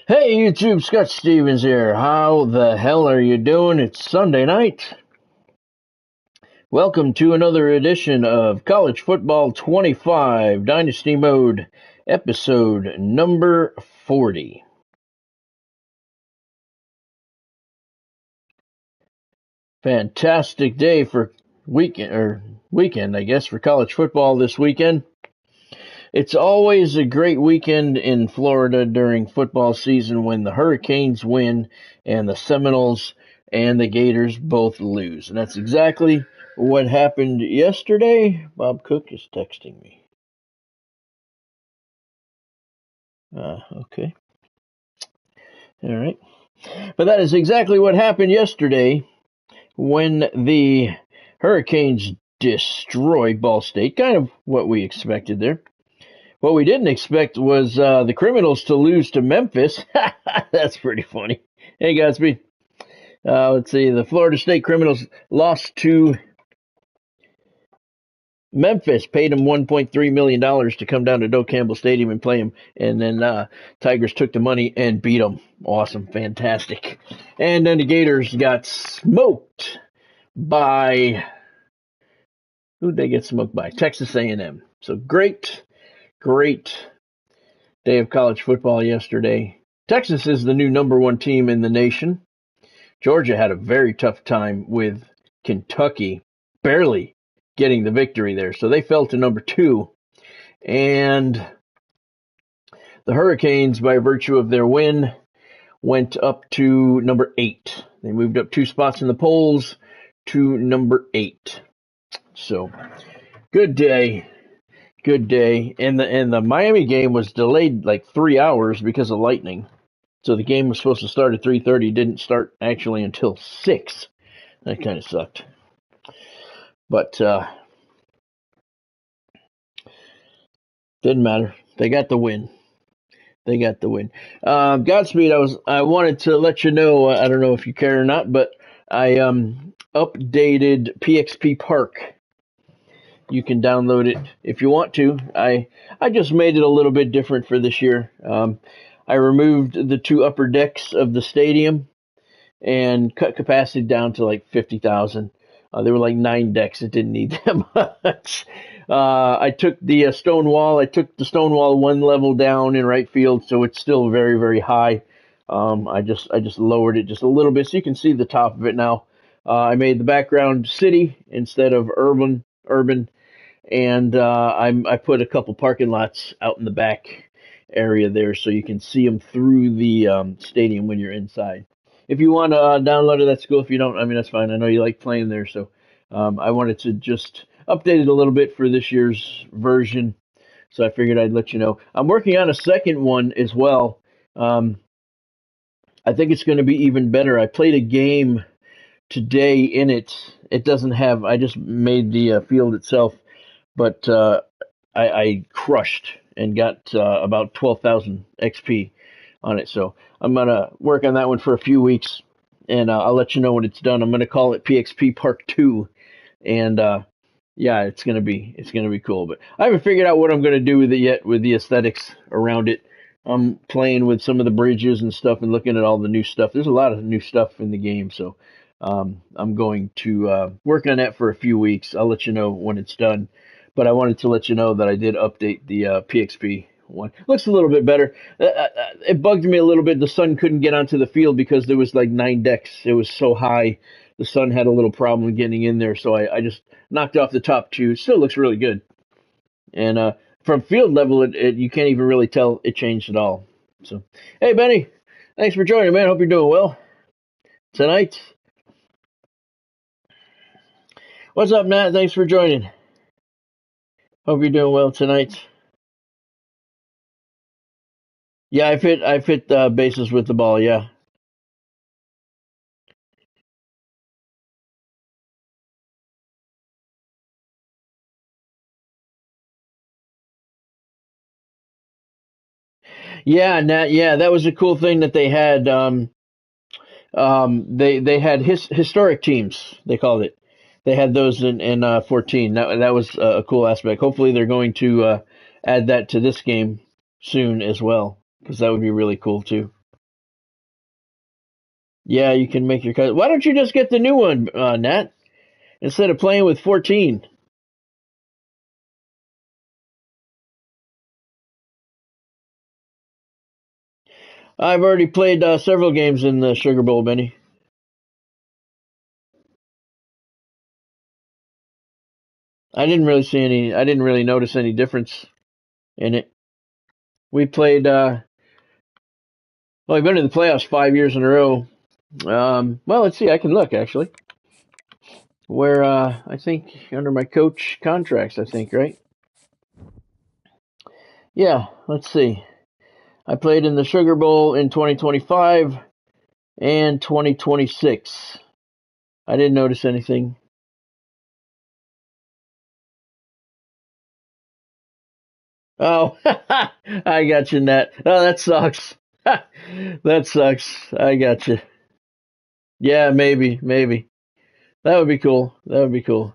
Hey YouTube, Scott Stevens here. How the hell are you doing? It's Sunday night. Welcome to another edition of College Football 25 Dynasty Mode, episode number 40. Fantastic day for weekend, I guess, for college football this weekend. It's always a great weekend in Florida during football season when the Hurricanes win and the Seminoles and the Gators both lose. And that's exactly what happened yesterday. Bob Cook is texting me. Okay. All right. But that is exactly what happened yesterday when the Hurricanes destroyed Ball State. Kind of what we expected there. What we didn't expect was the Criminals to lose to Memphis. That's pretty funny. Hey, Godspeed. Let's see. The Florida State Criminals lost to Memphis, paid them $1.3 million to come down to Doe Campbell Stadium and play them. And then Tigers took the money and beat them. Awesome. Fantastic. And then the Gators got smoked by... Who'd they get smoked by? Texas A&M. So great day of college football yesterday. Texas is the new number one team in the nation. Georgia had a very tough time with Kentucky, barely getting the victory there. So they fell to number 2. And the Hurricanes, by virtue of their win, went up to number 8. They moved up 2 spots in the polls to number 8. So good day. Good day. And the Miami game was delayed like 3 hours because of lightning. So the game was supposed to start at 3:30, didn't start actually until 6. That kind of sucked. But didn't matter. They got the win. Godspeed, I wanted to let you know, I don't know if you care or not, but I updated PXP Park. You can download it if you want to. I just made it a little bit different for this year. I removed the 2 upper decks of the stadium and cut capacity down to like 50,000. There were like 9 decks. It didn't need that much. I took the stone wall. I took the stone wall 1 level down in right field, so it's still very, very high. I just lowered it just a little bit so you can see the top of it now. I made the background city instead of urban. And I put a couple parking lots out in the back area there so you can see them through the stadium when you're inside. If you want to download it, that's cool. If you don't, I mean, that's fine. I know you like playing there, so I wanted to just update it a little bit for this year's version, so I figured I'd let you know. I'm working on a second one as well. I think it's going to be even better. I played a game today in it. It doesn't have, I just made the field itself, but I crushed and got about 12,000 XP on it. So I'm going to work on that one for a few weeks, and I'll let you know when it's done. I'm going to call it PXP Park 2, and yeah, it's going to be cool. But I haven't figured out what I'm going to do with it yet, with the aesthetics around it. I'm playing with some of the bridges and stuff and looking at all the new stuff. There's a lot of new stuff in the game, so I'm going to work on that for a few weeks. I'll let you know when it's done. But I wanted to let you know that I did update the PXP one. Looks a little bit better. It bugged me a little bit. The sun couldn't get onto the field because there was like 9 decks. It was so high. The sun had a little problem getting in there, so I just knocked off the top 2. Still looks really good. And from field level, you can't even really tell it changed at all. So, hey, Benny, thanks for joining, man. Hope you're doing well tonight. What's up, Nat? Thanks for joining. Hope you're doing well tonight. Yeah, I fit bases with the ball. Yeah. Yeah, Nat. Yeah, that was a cool thing that they had. They had historic teams. They called it. They had those in 14. That was a cool aspect. Hopefully, they're going to add that to this game soon as well, because that would be really cool too. Yeah, you can make your cut. Why don't you just get the new one, Nat, instead of playing with 14? I've already played several games in the Sugar Bowl, Benny. I didn't really notice any difference in it. We played. Well, we've been to the playoffs 5 years in a row. Well, let's see. I can look actually. Where I think under my coach contracts, I think, right? Yeah. Let's see. I played in the Sugar Bowl in 2025 and 2026. I didn't notice anything. Oh, I got you, Nat. Oh, that sucks. That sucks. I got you. Yeah, maybe, maybe. That would be cool. That would be cool.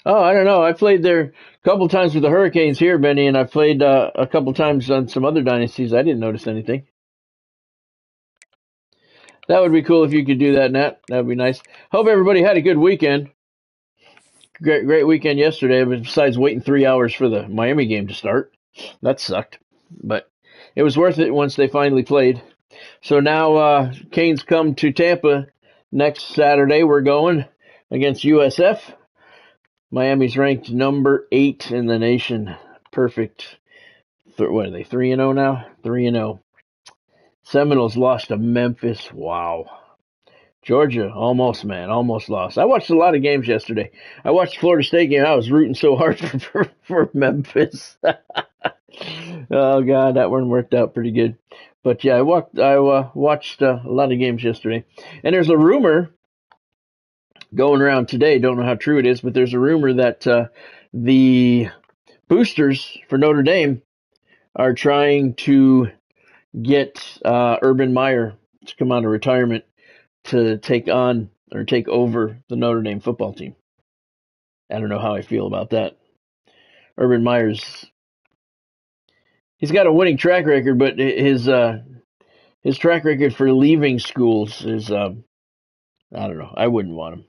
Oh, I don't know. I played there a couple times with the Hurricanes here, Benny, and I played a couple times on some other dynasties. I didn't notice anything. That would be cool if you could do that, Nat. That would be nice. Hope everybody had a good weekend. Great weekend yesterday, besides waiting 3 hours for the Miami game to start. That sucked. But it was worth it once they finally played. So now Canes come to Tampa next Saturday. We're going against USF. Miami's ranked number 8 in the nation. Perfect. What are they? 3-0 now. 3-0. Seminoles lost to Memphis. Wow. Georgia almost, man, almost lost. I watched a lot of games yesterday. I watched the Florida State game. I was rooting so hard for Memphis. Oh God, that one worked out pretty good. But yeah, watched a lot of games yesterday. And there's a rumor going around today. Don't know how true it is, but there's a rumor that the boosters for Notre Dame are trying to get Urban Meyer to come out of retirement to take on or take over the Notre Dame football team. I don't know how I feel about that. Urban Meyer's he's got a winning track record, but his track record for leaving schools is I don't know. I wouldn't want him.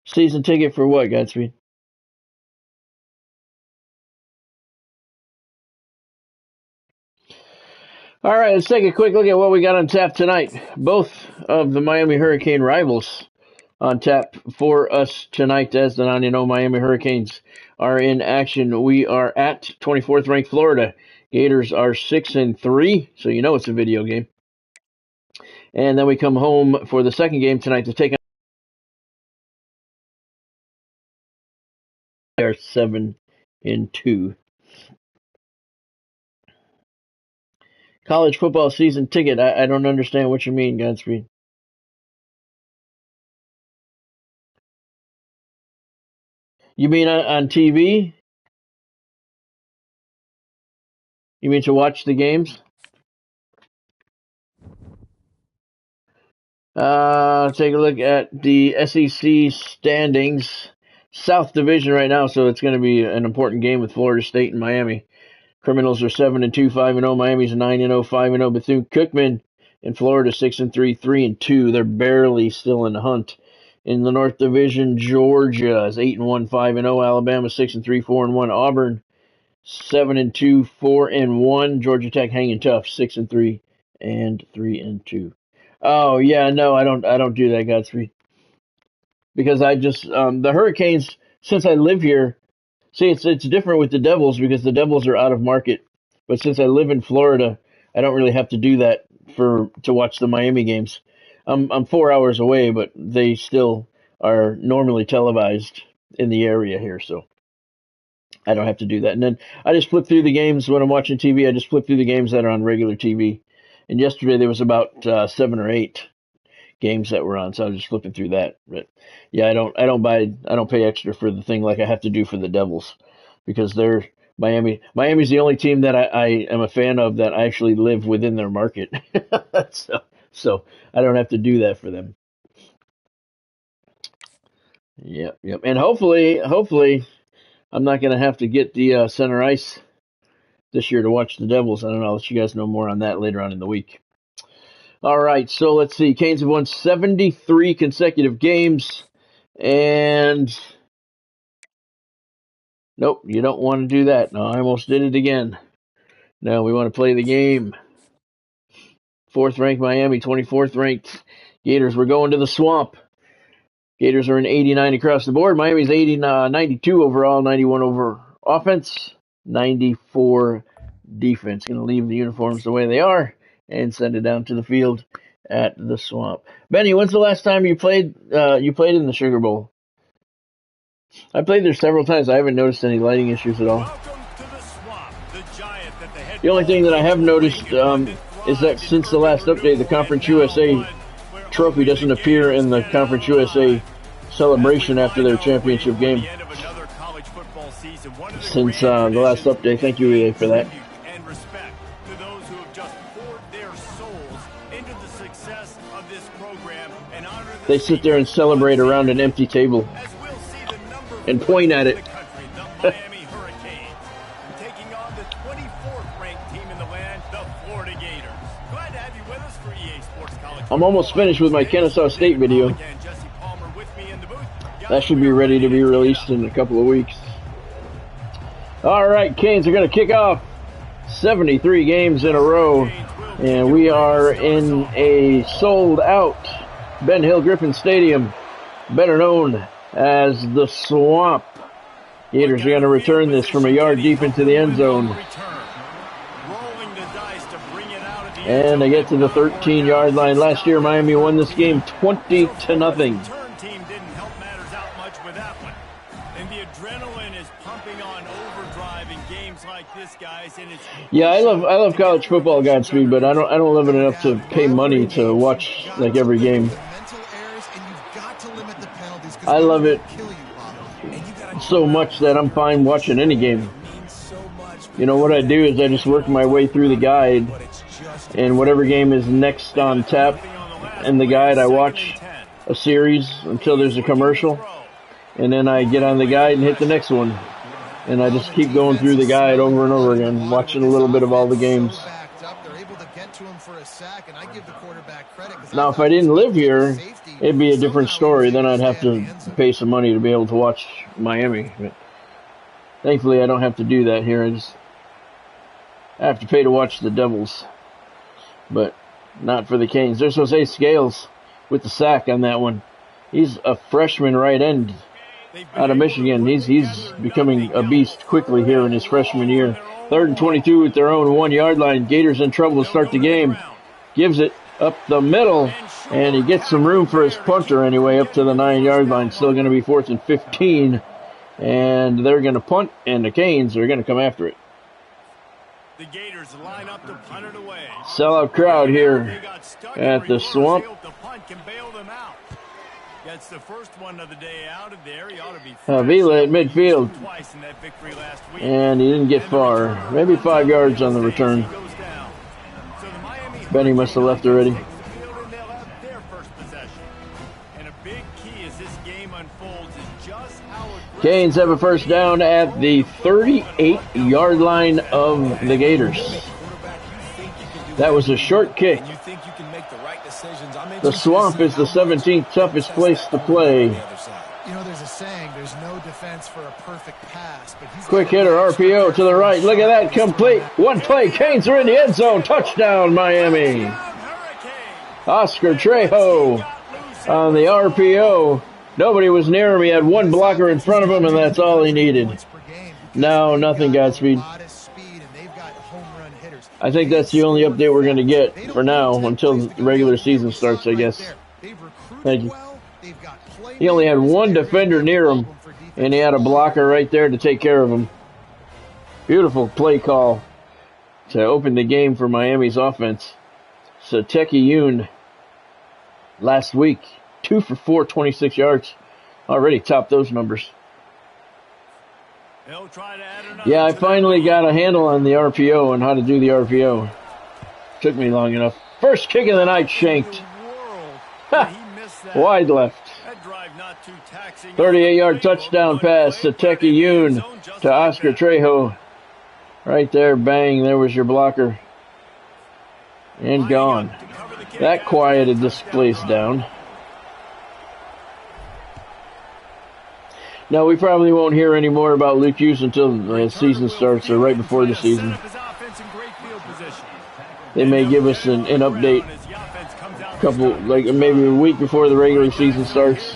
Season ticket for what, Godspeed? All right, let's take a quick look at what we got on tap tonight. Both of the Miami Hurricane rivals on tap for us tonight as the 9-0 Miami Hurricanes are in action. We are at 24th ranked Florida. Gators are 6-3, so you know it's a video game. And then we come home for the second game tonight to take on. They are 7-2. College football season ticket. I don't understand what you mean, Godspeed. You mean on TV? You mean to watch the games? Take a look at the SEC standings. South Division right now, so it's going to be an important game with Florida State and Miami. Criminals are 7-2, 5-0. Miami's 9-0, 5-0. Bethune-Cookman in Florida 6-3, 3-2. They're barely still in the hunt. In the North Division, Georgia is 8-1, 5-0. Alabama 6-3, 4-1. Auburn 7-2, 4-1. Georgia Tech hanging tough, 6-3 and 3-2. Oh yeah, no, I don't do that, Godspeed, because I just the Hurricanes. Since I live here, see, it's different with the Devils because the Devils are out of market. But since I live in Florida, I don't really have to do that for to watch the Miami games. I'm 4 hours away, but they still are normally televised in the area here, so I don't have to do that. And then I just flip through the games when I'm watching TV. I just flip through the games that are on regular TV. And yesterday there was about 7 or 8 games that were on, so I was just flipping through that. But yeah, I don't pay extra for the thing like I have to do for the Devils because they're Miami's the only team that I am a fan of that I actually live within their market. so I don't have to do that for them. Yep. And hopefully I'm not going to have to get the center ice this year to watch the Devils. I don't know. I'll let you guys know more on that later on in the week. All right, so let's see. Canes have won 73 consecutive games, and nope, you don't want to do that. No, I almost did it again. No, we want to play the game. 4th ranked Miami, 24th ranked Gators. We're going to the Swamp. Gators are in 89 across the board. Miami's 92 overall, 91 over offense, 94 defense. Going to leave the uniforms the way they are and send it down to the field at the Swamp. Benny, when's the last time you played? You played in the Sugar Bowl? I played there several times. I haven't noticed any lighting issues at all. The only thing that I have noticed is that since the last update, the Conference USA trophy doesn't appear in the Conference USA celebration after their championship game. Since the last update, thank you, EA, for that. They sit there and celebrate around an empty table and point at it. I'm almost finished with my Kennesaw State video. That should be ready to be released in a couple of weeks. All right, Canes are going to kick off 73 games in a row, and we are in a sold-out Ben Hill Griffin Stadium, better known as the Swamp. Gators are going to return this from a yard deep into the end zone. And they get to the 13-yard line. Last year, Miami won this game 20-0. Yeah, I love college football, Godspeed, but I don't love it enough to pay money to watch like every game. I love it so much that I'm fine watching any game. You know, what I do is I just work my way through the guide, and whatever game is next on tap in the guide, I watch a series until there's a commercial, and then I get on the guide and hit the next one. And I just keep going through the guide over and over again, watching a little bit of all the games. Now, if I didn't live here, it'd be a different story. Then I'd have to pay some money to be able to watch Miami. But thankfully, I don't have to do that here. I have to pay to watch the Devils, but not for the Canes. There's Jose Scales with the sack on that one. He's a freshman right end out of Michigan. He's becoming a beast quickly here in his freshman year. 3rd and 22 at their own 1-yard line. Gators in trouble to start the game. Gives it up the middle, and he gets some room for his punter anyway up to the 9-yard line. Still going to be 4th and 15, and they're going to punt, and the Canes are going to come after it. The Gators line up to punt it away. Sellout crowd here at the Swamp. That's the first one of the day out of there. He ought to be Vila at midfield. And he didn't get far. Maybe 5 yards on the return. Benny must have left already. Canes have a first down at the 38-yard line of the Gators. That was a short kick. The Swamp is the 17th toughest place to play. You know, there's a saying, there's no defense for a perfect pass. But quick hitter, RPO to the right. Look at that, complete. One play, Canes are in the end zone. Touchdown, Miami. Oscar Trejo on the RPO. Nobody was near him. He had one blocker in front of him, and that's all he needed. No, nothing, Godspeed. I think that's the only update we're going to get for now until the regular season starts, I guess. Thank you. He only had one defender near him, and he had a blocker right there to take care of him. Beautiful play call to open the game for Miami's offense. Sateki Yoon last week, 2 for 4, 26 yards. Already topped those numbers. Yeah, I finally got a handle on the RPO and how to do the RPO. Took me long enough. First kick of the night, shanked. Ha! Wide left. 38-yard touchdown pass to Teki Yoon to Oscar Trejo. Right there, bang, there was your blocker. And gone. That quieted this place down. Now, we probably won't hear any more about Luke Hughes until the season starts, or right before the season. They may give us an update like maybe a week before the regular season starts.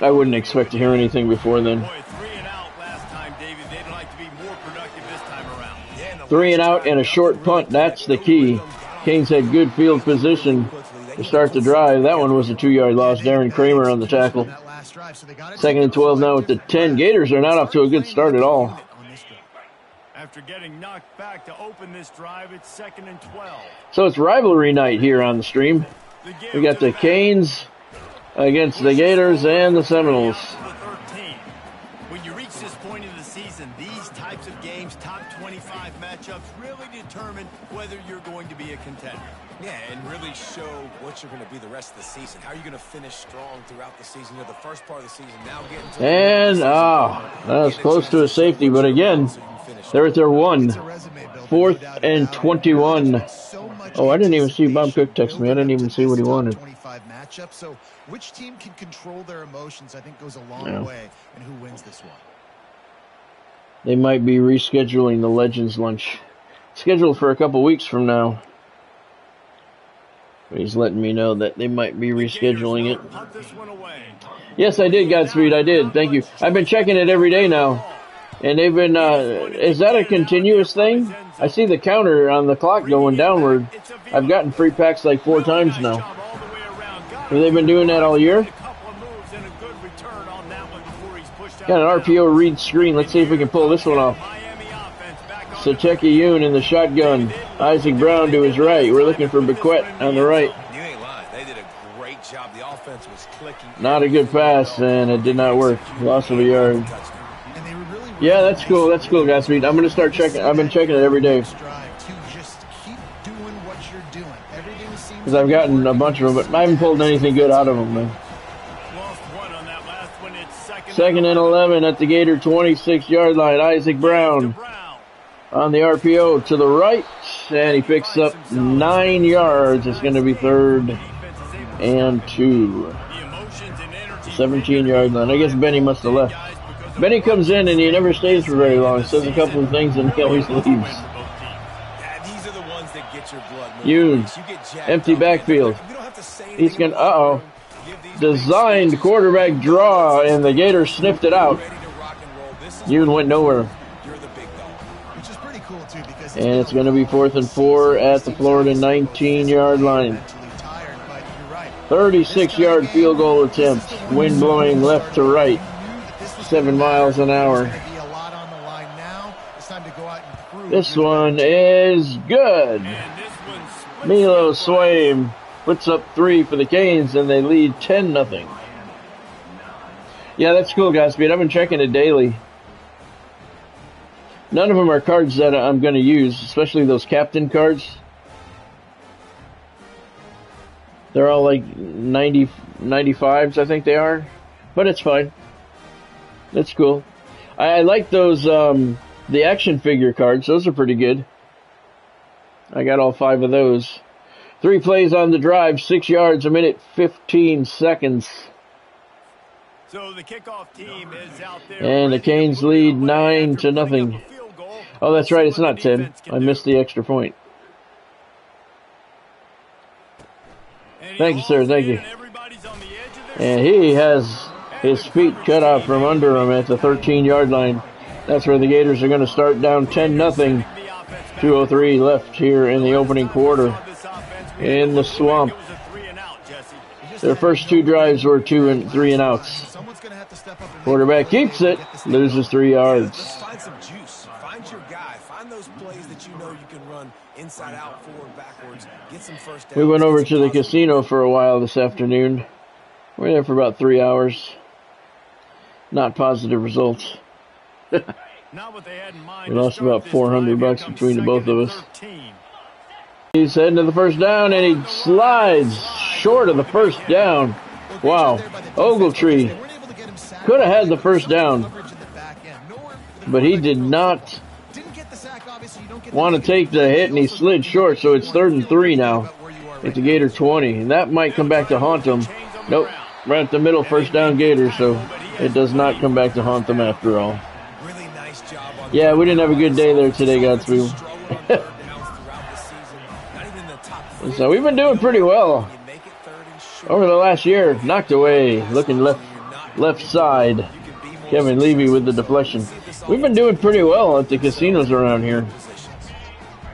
I wouldn't expect to hear anything before then. 3 and out and a short punt, that's the key. Canes had good field position to start the drive. That one was a 2-yard loss. Darren Kramer on the tackle. 2nd and 12 now at the 10. Gators are not off to a good start at all. After getting knocked back to open this drive, it's 2nd and 12. So it's rivalry night here on the stream. We got the Canes against the Gators and the Seminoles. When you reach this point in the season, these types of games, top 25 matchups, really determine whether you're going to be a contender. Yeah, and really show what you're going to be the rest of the season. How are you going to finish strong throughout the season? You know, the first part of the season, now getting to and that was close to a safety, but again, they're at their 4th and 21. Oh, I didn't even see Bob Cook text me. I didn't even see what he wanted. So which team can control their emotions, I think, goes a long way in who wins this one. They might be rescheduling the Legends lunch. Scheduled for a couple weeks from now. He's letting me know that they might be rescheduling it. Yes, I did, Godspeed. I did. Thank you. I've been checking it every day now. And they've been, is that a continuous thing? I see the counter on the clock going downward. I've gotten free packs like 4 times now. Have they been doing that all year? Got an RPO read screen. Let's see if we can pull this one off. Sateki Yoon in the shotgun. Isaac Brown to his right. We're looking for Bequette on the right. You ain't lying. They did a great job. The offense was clicking. Not a good pass, and it did not work. Loss of a yard. Yeah, that's cool. That's cool, Godspeed. I'm going to start checking. I've been checking it every day. Because I've gotten a bunch of them, but I haven't pulled anything good out of them, man. 2nd and 11 at the Gator 26-yard line. Isaac Brown on the RPO to the right, and he picks up 9 yards. It's going to be 3rd and 2. 17-yard line. I guess Benny must have left. Benny comes in and he never stays for very long. Says a couple of things and he always leaves. These are the ones that get your blood moving. Empty backfield. He's going to, designed quarterback draw, and the Gators sniffed it out. Yoon went nowhere. And it's going to be 4th and 4 at the Florida 19-yard line. 36-yard field goal attempt. Wind blowing left to right. 7 miles an hour. This one is good. Milo Swaim puts up 3 for the Canes, and they lead 10-0. Yeah, that's cool, Godspeed. I've been checking it daily. None of them are cards that I'm going to use, especially those captain cards. They're all like 95s, I think they are. But it's fine. That's cool. I like those, the action figure cards. Those are pretty good. I got all 5 of those. 3 plays on the drive, 6 yards, 1:15 seconds. So the kickoff team is out there. And the Canes lead 9-0. Oh, that's right. It's not 10. I missed the extra point. Thank you, sir. Thank you. And he has his feet cut out from under him at the 13-yard line. That's where the Gators are going to start down 10-0. 2:03 left here in the opening quarter in the swamp. Their first 2 drives were 2 and 3 and outs. Quarterback keeps it, loses 3 yards. Find some juice. Find your guy. Find those plays that you know you can run inside out, forward, backwards. Get some first downs. We went over to the casino for a while this afternoon. We were there for about 3 hours. Not positive results. We lost about $400 between the both of us. He's heading to the first down, and he slides short of the first down. Wow. Ogletree could have had the first down, but he did not want to take the hit, and he slid short, so it's 3rd and 3 now. It's a Gator 20, and that might come back to haunt them. Nope, right at the middle, first down Gators, so it does not come back to haunt them after all. Yeah, we didn't have a good day there today, Godspeed. So we've been doing pretty well over the last year. Knocked away, looking left side. Kevin Levy with the deflection. We've been doing pretty well at the casinos around here.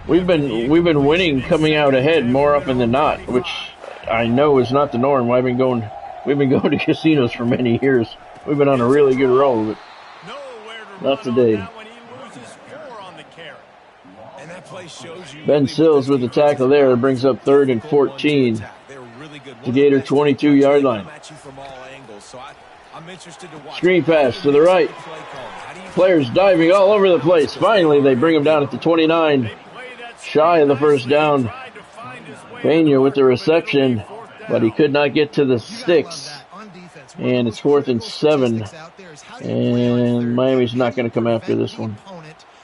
We've been winning, coming out ahead more often than not, which I know is not the norm. We've been going to casinos for many years. We've been on a really good roll, but not today. Ben Sills with the tackle there brings up 3rd and 14. The Gator 22-yard line. Screen pass to the right. Players diving all over the place. Finally, they bring him down at the 29. Shy of the first down. Pena with the reception, but he could not get to the sticks. And it's 4th and 7. And Miami's not going to come after this one.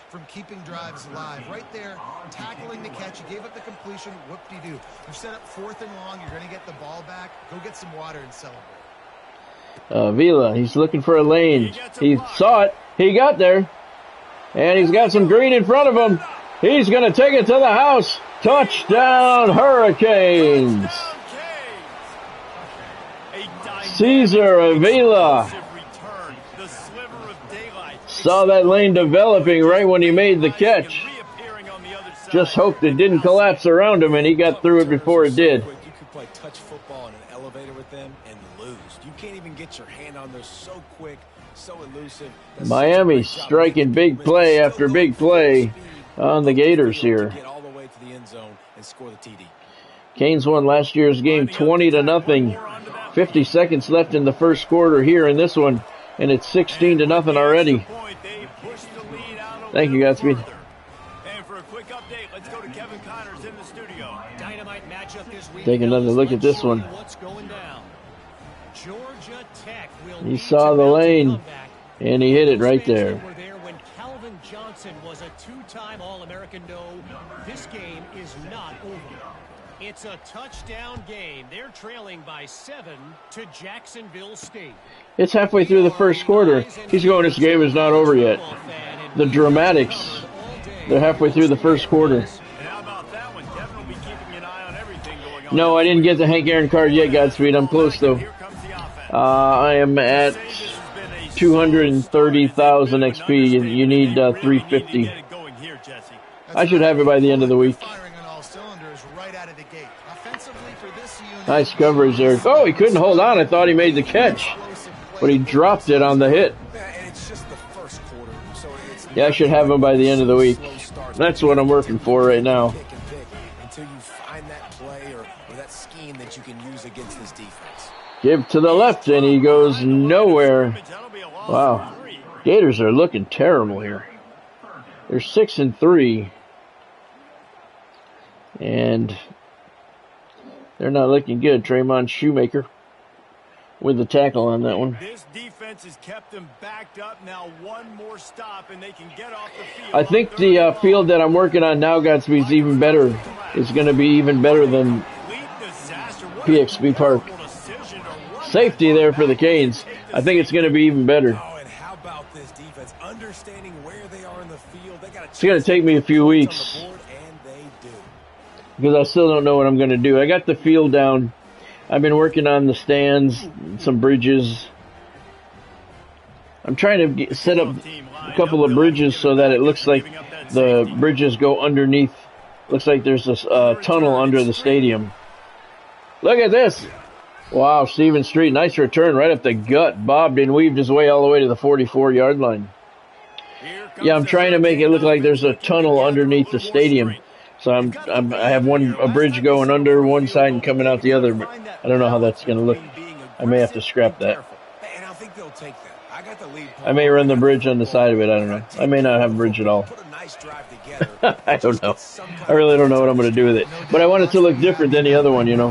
From keeping drives alive. Right there, tackling the catch. You gave up the completion. Whoop-de-doo. You set up 4th and long. You're going to get the ball back. Go get some water and celebrate. Vila, he's looking for a lane. He saw it. He got there. And he's got some green in front of him. He's going to take it to the house. Touchdown, Hurricanes. Caesar Avila saw that lane developing right when he made the catch. Just hoped it didn't collapse around him, and he got through it before it did. You can play touch football in an elevator with them and lose. You can't even get your hand on there. So quick, so elusive. Miami striking big play after big play on the Gators here. Get all the way to the end zone and score the TD. Canes won last year's game 20-0. 50 seconds left in the first quarter here in this one, and it's 16-0 already. Thank you, Godspeed. And for a quick update, let's go to Kevin Connors in the studio. Dynamite matchup this week. Take another look at this one. What's going down? Georgia Tech will He saw the lane, and he hit it right there. Were there when Calvin Johnson was a 2-time All-American. No, this game is not over. It's a touchdown game. They're trailing by 7 to Jacksonville State. It's halfway through the first quarter. He's going, this game is not over yet. The dramatics. They're halfway through the first quarter. And how about that one? Kevin will be keeping an eye on everything going on. No, I didn't get the Hank Aaron card yet, Godspeed. I'm close, though. I am at 230,000 XP. You need 350. I should have it by the end of the week. Nice coverage there. Oh, he couldn't hold on. I thought he made the catch, but he dropped it on the hit. Yeah, I should have him by the end of the week. That's what I'm working for right now. Until you find that play or that scheme that you can use against this defense. Give to the left, and he goes nowhere. Wow. Gators are looking terrible here. They're 6-3. And they're not looking good. Tremont Shoemaker with the tackle on that one. This defense has kept them backed up. Now one more stop and they can get off the field. I think the field that I'm working on now, Godspeed, is even better. It's going to be even better than PXP Park. Safety there for the Canes. I think it's going to be even better. Oh, and how about this defense? Understanding where they are in the field. They got it's going to take me a few weeks. Because I still don't know what I'm going to do. I got the field down. I've been working on the stands, some bridges. I'm trying to set up a couple of bridges so that it looks like the bridges go underneath. Looks like there's a tunnel under the stadium. Look at this. Wow, Stevens Street, nice return right up the gut. Bobbed and weaved his way all the way to the 44-yard line. Yeah, I'm trying to make it look like there's a tunnel underneath the stadium. So I have a bridge going under one side and coming out the other, but I don't know how that's going to look. I may have to scrap that. I may run the bridge on the side of it. I don't know. I may not have a bridge at all. I don't know. I really don't know what I'm going to do with it. But I want it to look different than the other one, you know.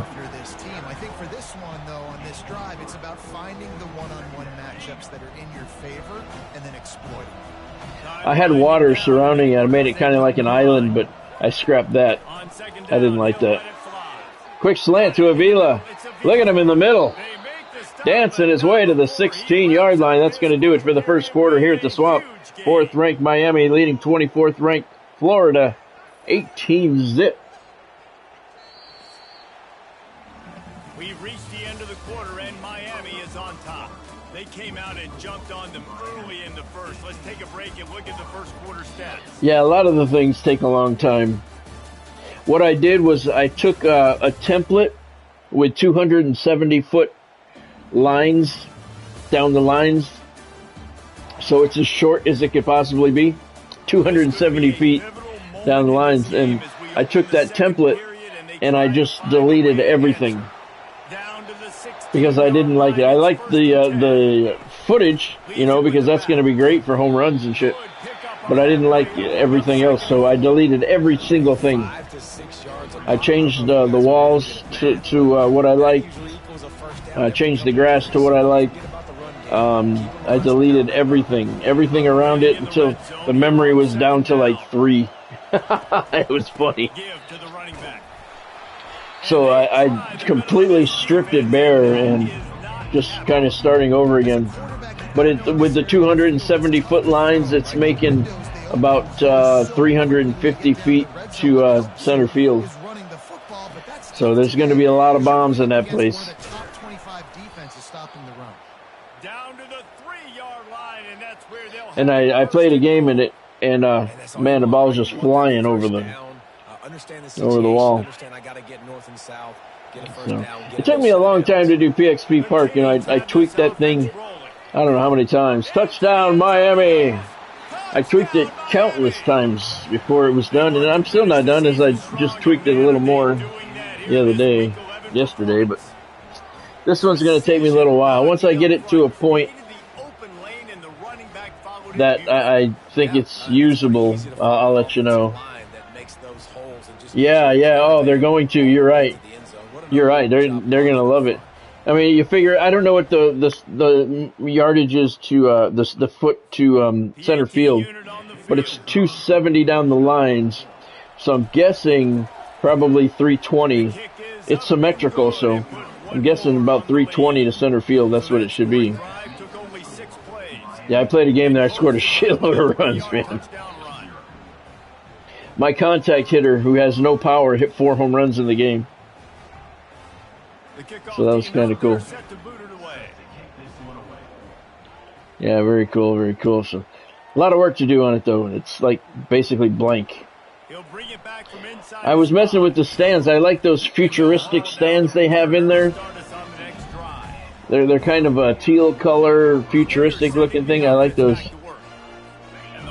I think for this one, though, on this drive, it's about finding the one-on-one matchups that are in your favor and then exploiting. I had water surrounding it. I made it kind of like an island, but I scrapped that. I didn't like that. Quick slant to Avila. Look at him in the middle. Dancing his way to the 16-yard line. That's going to do it for the first quarter here at the Swamp. 4th-ranked Miami leading 24th-ranked Florida. 18-zip. We've reached the end of the quarter, and Miami is on top. They came out and jumped on them early in the first. Let's take a break and look at the first quarter stats. Yeah, a lot of the things take a long time. What I did was I took a template with 270-foot lines down the lines, so it's as short as it could possibly be, 270 feet down the lines, and I took that template and I just deleted everything because I didn't like it. I liked the footage, you know, because that's going to be great for home runs and shit, but I didn't like everything else, so I deleted every single thing. I changed the walls to what I liked. Changed the grass to what I liked. I deleted everything around it until the memory was down to like 3. It was funny. So I completely stripped it bare and just kind of starting over again. But with the 270-foot lines, it's making about 350 feet to center field. So there's going to be a lot of bombs in that place. And I played a game in it, and man, the ball was just flying over the wall. So, it took me a long time to do PXP Park. You know, I tweaked that thing, I don't know how many times. Touchdown, Miami! I tweaked it countless times before it was done, and I'm still not done, as I just tweaked it a little more yesterday, but this one's going to take me a little while. Once I get it to a point that I think it's usable, I'll let you know. Yeah, oh, they're going to. You're right. They're going to love it. I mean, you figure, I don't know what the yardage is to the foot to center field, but it's 270 down the lines, so I'm guessing probably 320. It's symmetrical, so I'm guessing about 320 to center field. That's what it should be. Yeah, I played a game that I scored a shitload of runs, man. My contact hitter, who has no power, hit 4 home runs in the game. So that was kind of cool. Yeah, very cool. So a lot of work to do on it, though. It's like basically blank. I was messing with the stands. I like those futuristic stands they have in there. They're kind of a teal color, futuristic looking thing. I like those.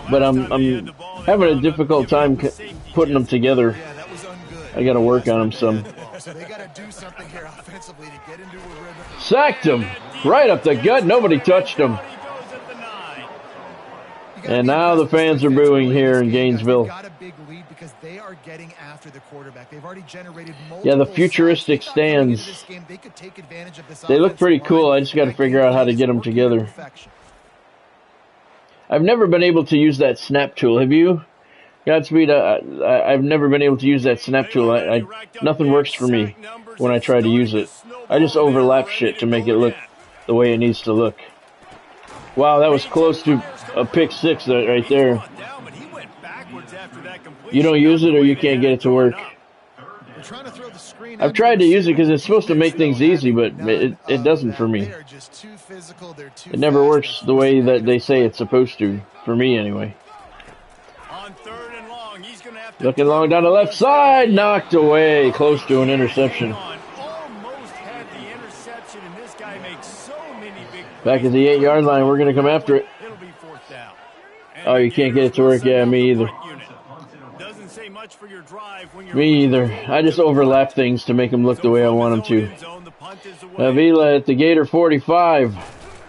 But I'm having a difficult time putting them together. I got to work on them some. Sacked him right up the gut. Nobody touched him. And now the fans are booing here in Gainesville. Yeah, the futuristic stands. They look pretty cool. I just got to figure out how to get them together. I've never been able to use that snap tool. Have you? Godspeed, I've never been able to use that snap tool. Nothing works for me when I try to use it. I just overlap shit to make it look the way it needs to look. Wow, that was close to a pick 6 right there. You don't use it or you can't get it to work. I've tried to use it because it's supposed to make things easy, but it doesn't for me. It never works the way that they say it's supposed to, for me anyway. Looking long down the left side, knocked away, close to an interception. Back at the 8-yard line, we're going to come after it. Oh, you can't get it to work? Yeah, me either. Me either. I just overlap things to make them look the way I want them to. Avila at the Gator 45.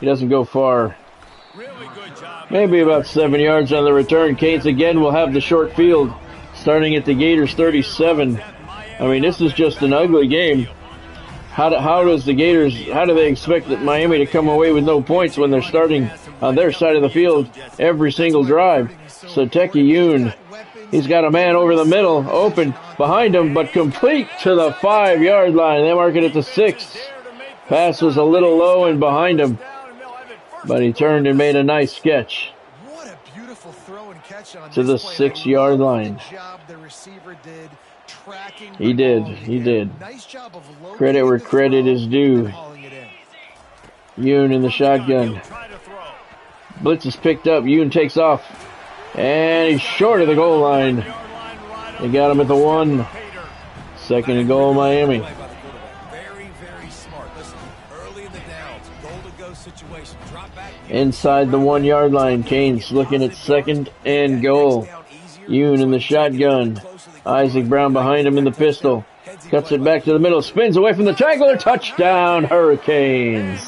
He doesn't go far. Maybe about 7 yards on the return. Canes again will have the short field, starting at the Gators 37. I mean, this is just an ugly game. How does the Gators? How do they expect that Miami to come away with no points when they're starting on their side of the field every single drive? So Teki Yoon, he's got a man over the middle, open behind him, but complete to the 5-yard line. They mark it at the 6. Pass was a little low and behind him, but he turned and made a nice catch. What a beautiful throw and catch on to the this play. 6-yard line. The job the receiver did tracking He the did. ball. He did. Nice job of locating Credit where the credit throw is due. and hauling it in. Yoon in the shotgun. Blitz is picked up. Yoon takes off. And he's short of the goal line. They got him at the 1. 2nd and goal, Miami. Very, very smart. Listen, early in the downs, goal-to-go situation. Drop back. Inside the 1-yard line, Canes looking at 2nd and goal. Yoon in the shotgun. Isaac Brown behind him in the pistol. Cuts it back to the middle. Spins away from the tackler. Touchdown, Hurricanes.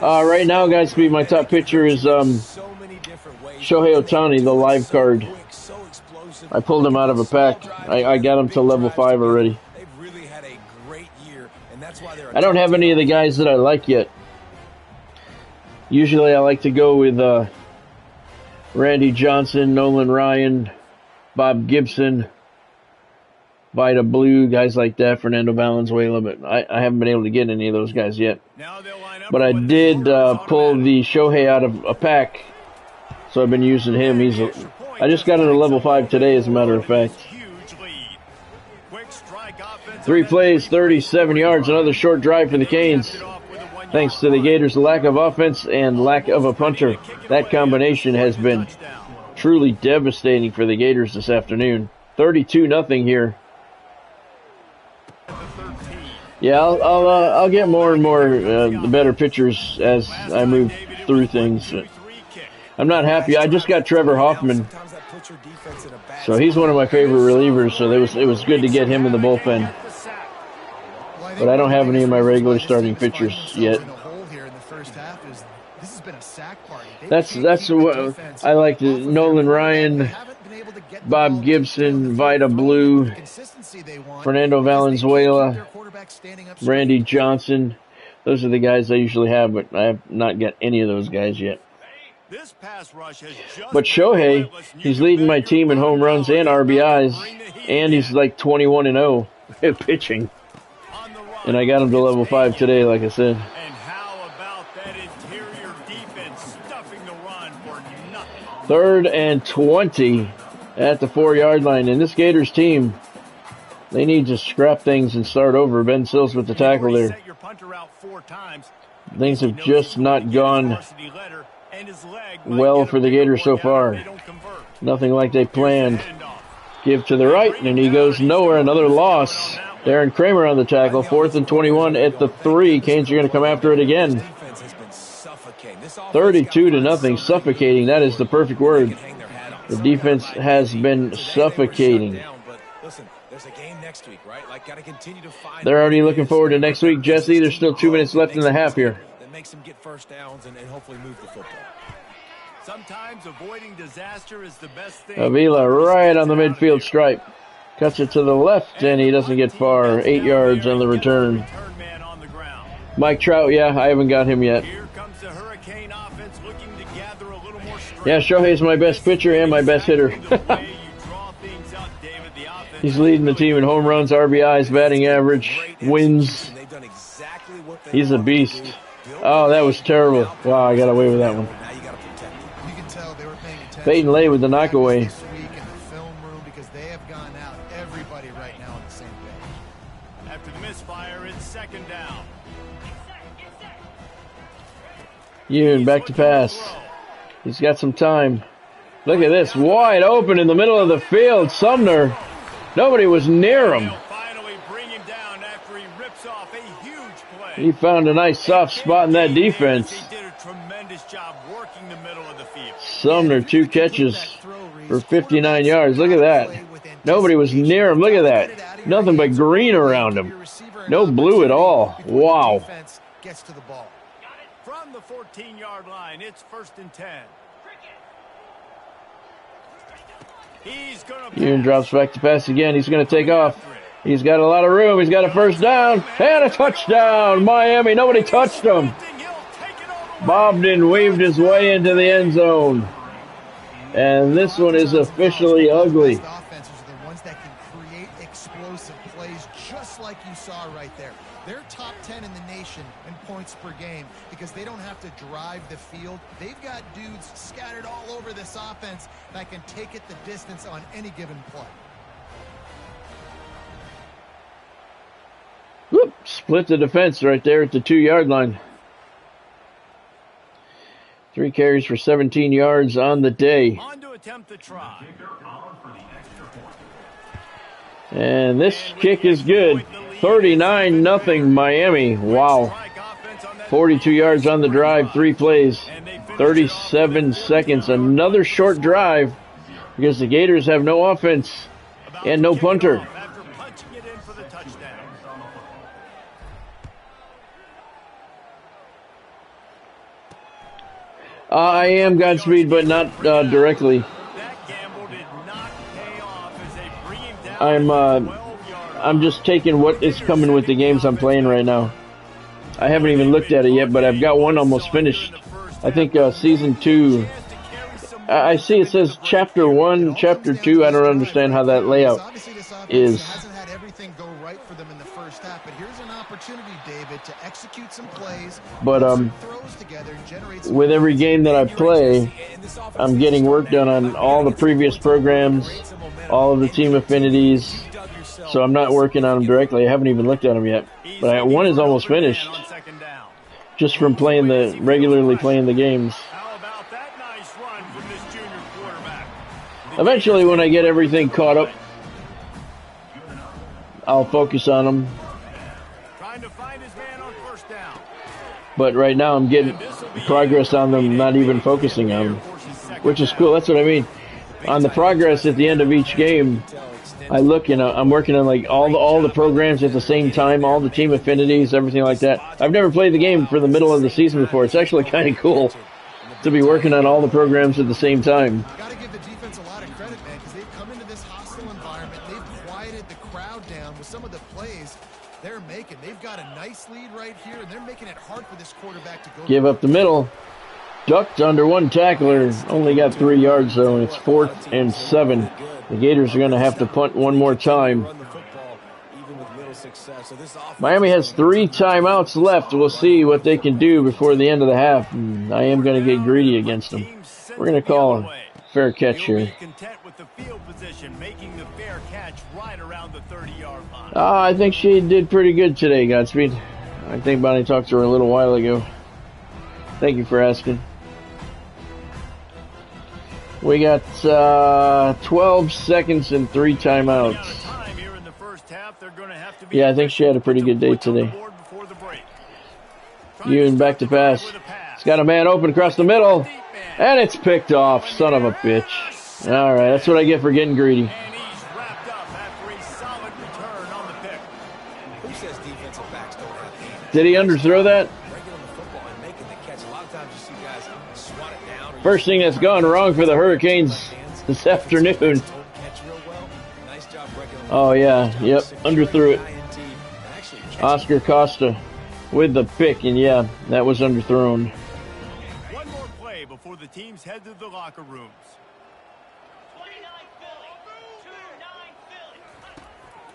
Right now, guys, my top pitcher is Shohei Ohtani, the live card. I pulled him out of a pack. I got him to level 5 already. I don't have any of the guys that I like yet. Usually I like to go with Randy Johnson, Nolan Ryan, Bob Gibson, Vida Blue, guys like that, Fernando Valenzuela, but I haven't been able to get any of those guys yet. But I did pull the Shohei out of a pack, so I've been using him. I just got him to level 5 today, as a matter of fact. 3 plays, 37 yards, another short drive for the Canes. Thanks to the Gators' lack of offense and lack of a punter. That combination has been truly devastating for the Gators this afternoon. 32-0 here. Yeah, I'll get more and more the better pitchers as I move through things. I'm not happy. I just got Trevor Hoffman, so he's one of my favorite relievers. So it was good to get him in the bullpen. But I don't have any of my regular starting pitchers yet. That's what I like. Nolan Ryan, Bob Gibson, Vida Blue, Fernando Valenzuela, Randy Johnson. Those are the guys I usually have, but I have not got any of those guys yet. But Shohei, he's leading my team in home runs and RBIs, and he's like 21-0 at pitching. And I got him to level 5 today, like I said. And how about that interior defense stuffing the run for nothing? 3rd and 20 at the 4-yard line. And this Gators team, they need to scrap things and start over. Ben Sills with the tackle there. Things have just not gone well for the Gators so far. Nothing like they planned. Give to the right, and he goes nowhere. Another loss. Darren Kramer on the tackle. 4th and 21 at the 3. Canes are going to come after it again. 32-0. Suffocating. That is the perfect word. The defense has been suffocating. They're already looking forward to next week, Jesse. There's still 2 minutes left in the half here. That makes them get first downs and hopefully move the football. Sometimes avoiding disaster is the best thing. Avila right on the midfield stripe. Cuts it to the left, and he doesn't get far. 8 yards on the return. Mike Trout, yeah, I haven't got him yet. Yeah, Shohei's my best pitcher and my best hitter. He's leading the team in home runs, RBIs, batting average, wins. He's a beast. Oh, that was terrible. Wow, I got away with that one. Peyton Lay with the knockaway. Yoon back to pass. He's got some time. Look at this. Wide open in the middle of the field. Sumner. Nobody was near him. He found a nice soft spot in that defense. Sumner, 2 catches for 59 yards. Look at that. Nobody was near him. Look at that. Nothing but green around him. No blue at all. Wow. From the 14-yard line, it's 1st and 10. He's gonna Yoon drops back to pass again. He's going to take off. He's got a lot of room. He's got a first down and a touchdown. Miami. Nobody touched him. Bobbed and weaved his way into the end zone. And this one is officially ugly. Offenses are the ones that can create explosive plays just like you saw right there. They're top 10 in the nation in points per game because they don't have to drive the field. They've got dudes scattered all over this offense that can take it the distance on any given play. Whoop, split the defense right there at the 2-yard line. 3 carries for 17 yards on the day. On to attempt the try. And this kick is good. 39-0 Miami. Wow. 42 yards on the drive, 3 plays, 37 seconds. Another short drive because the Gators have no offense and no punter. I am Godspeed, but not directly. I'm just taking what is coming with the games I'm playing right now. I haven't even looked at it yet, but I've got one almost finished. I think season 2. I see it says chapter 1, chapter 2. I don't understand how that layout is. Hasn't had everything go right for them in the first half, but here's an opportunity, David, to execute some plays, but throws together, generate some with every game that I play, I'm getting work done on all the previous programs, all of the team affinities. So I'm not working on them directly. I haven't even looked at them yet. But one is almost finished, just from regularly playing the games. Eventually, when I get everything caught up, I'll focus on them. But right now, I'm getting progress on them, not even focusing on them, which is cool. That's what I mean. On the progress at the end of each game, I look and I'm working on like all the programs at the same time, all the team affinities, everything like that. I've never played the game for the middle of the season before. It's actually kind of cool to be working on all the programs at the same time. Got to give the defense a lot of credit, man, because they've come into this hostile environment. They've quieted the crowd down with some of the plays they're making. They've got a nice lead right here, and they're making it hard for this quarterback to go. Give up the middle. Ducked under one tackler. Only got 3 yards, though, and it's 4th and 7. The Gators are going to have to punt one more time. Miami has 3 timeouts left. We'll see what they can do before the end of the half. I am going to get greedy against them. We're going to call a fair catch here. I think she did pretty good today, Godspeed. I think Bonnie talked to her a little while ago. Thank you for asking. We got 12 seconds and 3 timeouts. Yeah, I think she had a pretty good day today. Yoon back to pass. He's got a man open across the middle. And it's picked off. Son of a bitch. All right, that's what I get for getting greedy. Did he underthrow that? First thing that's gone wrong for the Hurricanes this afternoon. Oh, yeah. Yep. Underthrew it. Oscar Costa with the pick, and yeah, that was underthrown. One more play before the teams head to the locker rooms.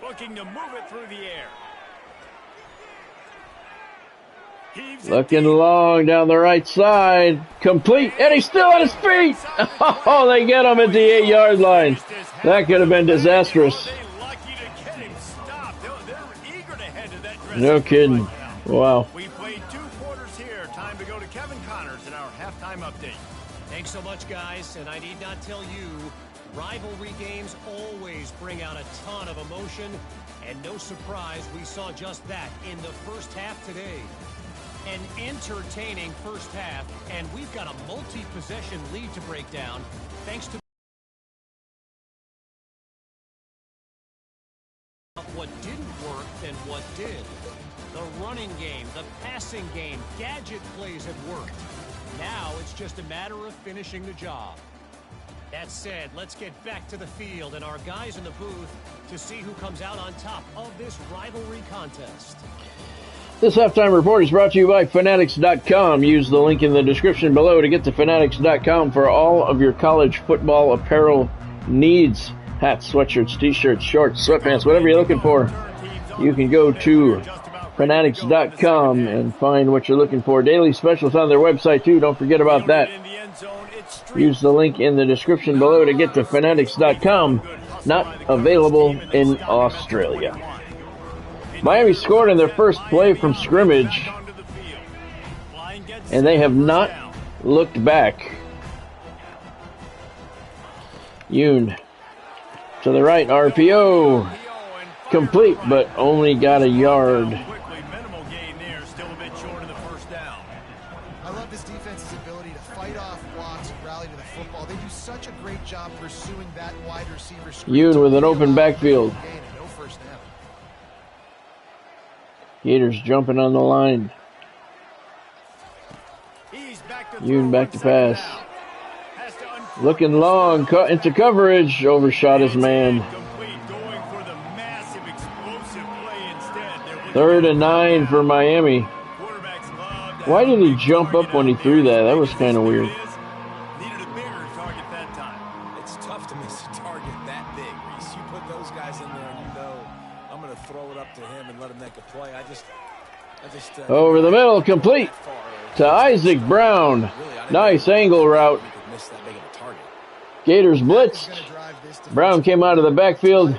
Looking to move it through the air. Looking long down the right side. Complete. And he's still on his feet. Oh, they get him at the 8-yard line. That could have been disastrous. No kidding. Wow. We played 2 quarters here. Time to go to Kevin Connors in our halftime update. Thanks so much, guys. And I need not tell you, rivalry games always bring out a ton of emotion. And no surprise, we saw just that in the first half today. An entertaining first half, and we've got a multi-possession lead to break down thanks to what didn't work than what did. The running game, the passing game, gadget plays have worked. Now it's just a matter of finishing the job. That said, let's get back to the field and our guys in the booth to see who comes out on top of this rivalry contest. This halftime report is brought to you by Fanatics.com. Use the link in the description below to get to Fanatics.com for all of your college football apparel needs. Hats, sweatshirts, t-shirts, shorts, sweatpants, whatever you're looking for. You can go to Fanatics.com and find what you're looking for. Daily specials on their website too. Don't forget about that. Use the link in the description below to get to Fanatics.com. Not available in Australia. Miami scored in their first play from scrimmage, and they have not looked back. Yoon to the right, RPO. Complete, but only got a yard. I love this defense's ability to fight off blocks and rally to the football. They do such a great job pursuing that wide receiver screen. Yoon with an open backfield. No first down. Gators jumping on the line. Yoon back to pass. Looking long, cut into coverage, overshot his man. 3rd and 9 for Miami. Why did he jump up when he threw that? That was kind of weird. Needed a bigger target that time. It's tough to miss a target that big, Reese. You put those guys in there and you know I'm going to throw it up to him and let him make a play. Over the middle, complete to Isaac Brown. Nice angle route. Gators blitzed. Brown came out of the backfield.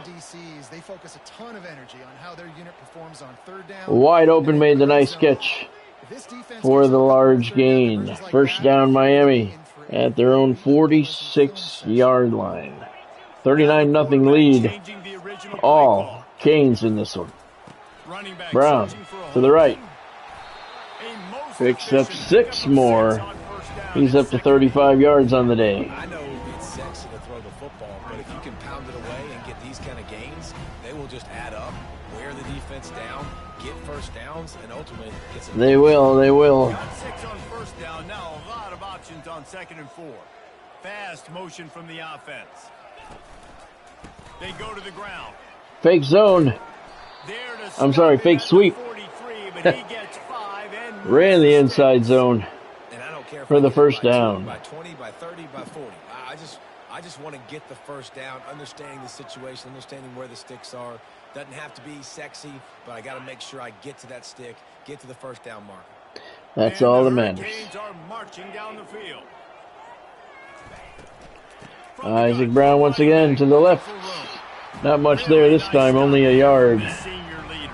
They focus a ton of energy on how their unit performs on 3rd down. Wide open, made the nice catch for the large gain. First down, Miami at their own 46-yard line. 39-0 lead. All Canes in this one. Brown to the right. Picks up 6 more. He's up to 35 yards on the day. I know it's sexy to throw the football, but if you can pound it away and get these kind of gains, they will just add up, wear the defense down, get first downs, and ultimately get some. They will. Got 6 on first down. Now a lot of options on 2nd and 4. Fast motion from the offense. They go to the ground. Fake zone. I'm sorry, fake sweep. 43, but he gets 5 and Ran the inside zone And I don't care for the first down. By 20, by 30, by 40. I just want to get the first down, understanding the situation, understanding where the sticks are. Doesn't have to be sexy, but I got to make sure I get to that stick, get to the first down marker. That's all that matters. Hurricanes are marching down the field. Isaac Brown once again to the left. Not much there this time, only a yard. Senior leader.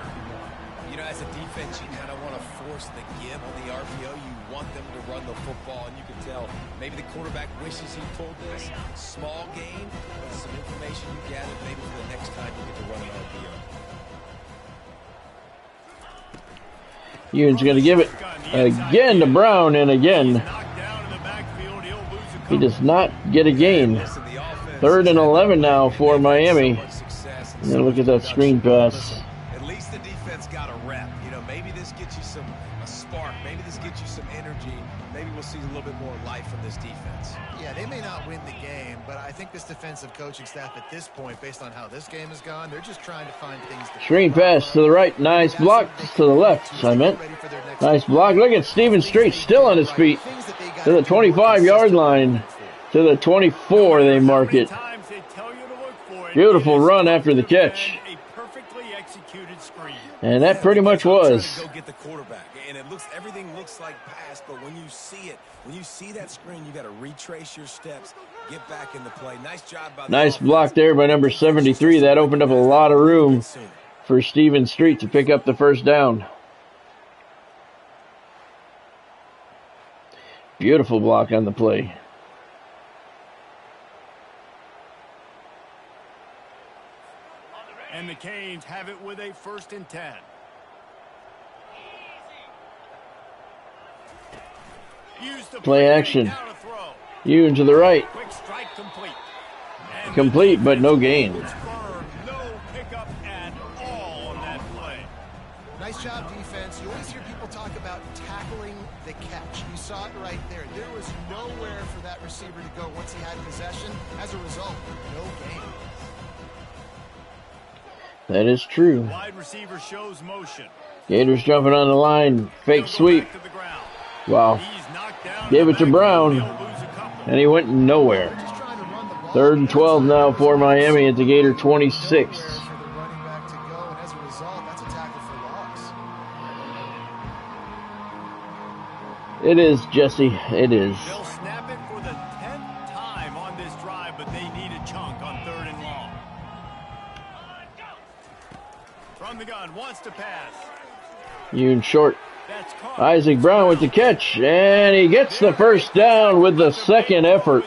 You know, as a defense, you kind of want to force the give on the RPO. You want them to run the football, and you can tell maybe the quarterback wishes he pulled this. Small gain, but some information you gathered maybe for the next time you get to run an RPO. Ewan's going to give it again to Brown, and again, he does not get a gain. 3rd and 11 now for Miami. And then look at that screen pass. At least the defense got a rep. You know, maybe this gets you a spark. Maybe this gets you some energy. Maybe we'll see a little bit more life from this defense. Yeah, they may not win the game, but I think this defensive coaching staff at this point, based on how this game has gone, they're just trying to find things to Screen pass to the right. Nice block to the left, I meant. Nice block. Look at Stephen Street still on his feet. To the 25-yard line. To the 24, they mark it. Beautiful run after the catch. And that pretty much was. Go get the quarterback, and everything looks like pass, but when you see it, when you see that screen, you got to retrace your steps, get back in the play. Nice job by Nice block there by number 73. That opened up a lot of room for Stephen Street to pick up the first down. Beautiful block on the play. And the Canes have it with a 1st and 10. Play action. Ewan to the right. Quick strike complete. Complete, but no gain. No pickup at all on that play. Nice job, defense. You always hear people talk about tackling the catch. match. You saw it right there. There was nowhere for that receiver to go once he had possession. As a result, no gain. That is true. Wide receiver shows motion. Gators jumping on the line. Fake sweep. Wow. Gave it to Brown, and he went nowhere. 3rd and 12 now for Miami at the Gator 26. It is, Jesse. It is. They'll snap it for the 10th time on this drive, but they need a chunk on 3rd and long. From the gun, wants to pass. Yoon short. Isaac Brown with the catch, and he gets the first down with the second effort.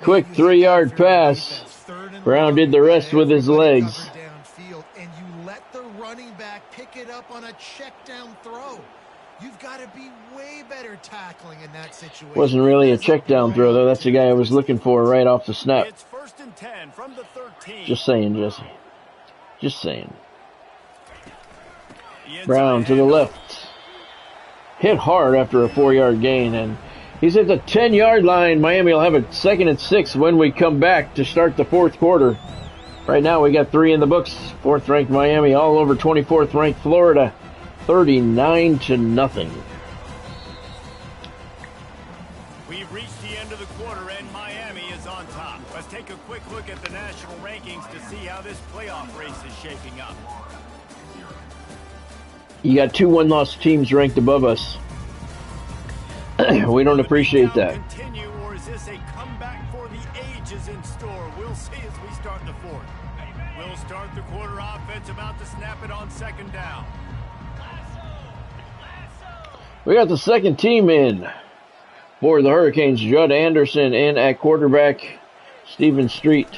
Quick 3-yard pass. Brown did the rest with his legs. And you let the running back pick it up on a check down throw. You've got to be way better tackling in that situation. Wasn't really a check down throw, though. That's the guy I was looking for right off the snap. It's 1st and 10 from the 13. Just saying, Jesse. Just saying. Brown to the left. Hit hard after a 4-yard gain, and he's at the 10-yard line. Miami will have a 2nd and 6 when we come back to start the 4th quarter. Right now we got 3 in the books. 4th-ranked Miami all over 24th-ranked Florida. 39-0. We've reached the end of the quarter, and Miami is on top. Let's take a quick look at the national rankings to see how this playoff race is shaping up. You got 2 one-loss teams ranked above us. We don't appreciate that. Continue, or is this a comeback for the ages in store? We'll see as we start the 4th. We'll start the quarter offense, about to snap it on 2nd down. We got the 2nd team in for the Hurricanes. Judd Anderson in at quarterback. Stephen Street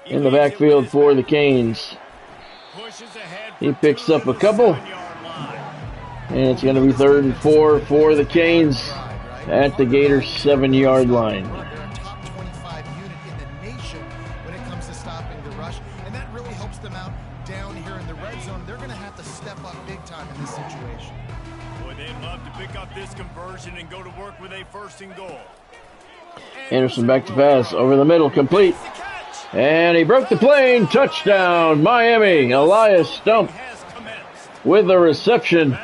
in the backfield for the Canes. He picks up a couple. And it's going to be 3rd and 4 for the Canes at the Gators 7-yard line. They're a top 25 unit in the nation when it comes to stopping the rush, and that really helps them out down here in the red zone. They're going to have to step up big time in this situation. Boy, they'd love to pick up this conversion and go to work with a 1st and goal. Anderson back to pass over the middle, complete. And he broke the plane. Touchdown, Miami. Elias Stump with the reception.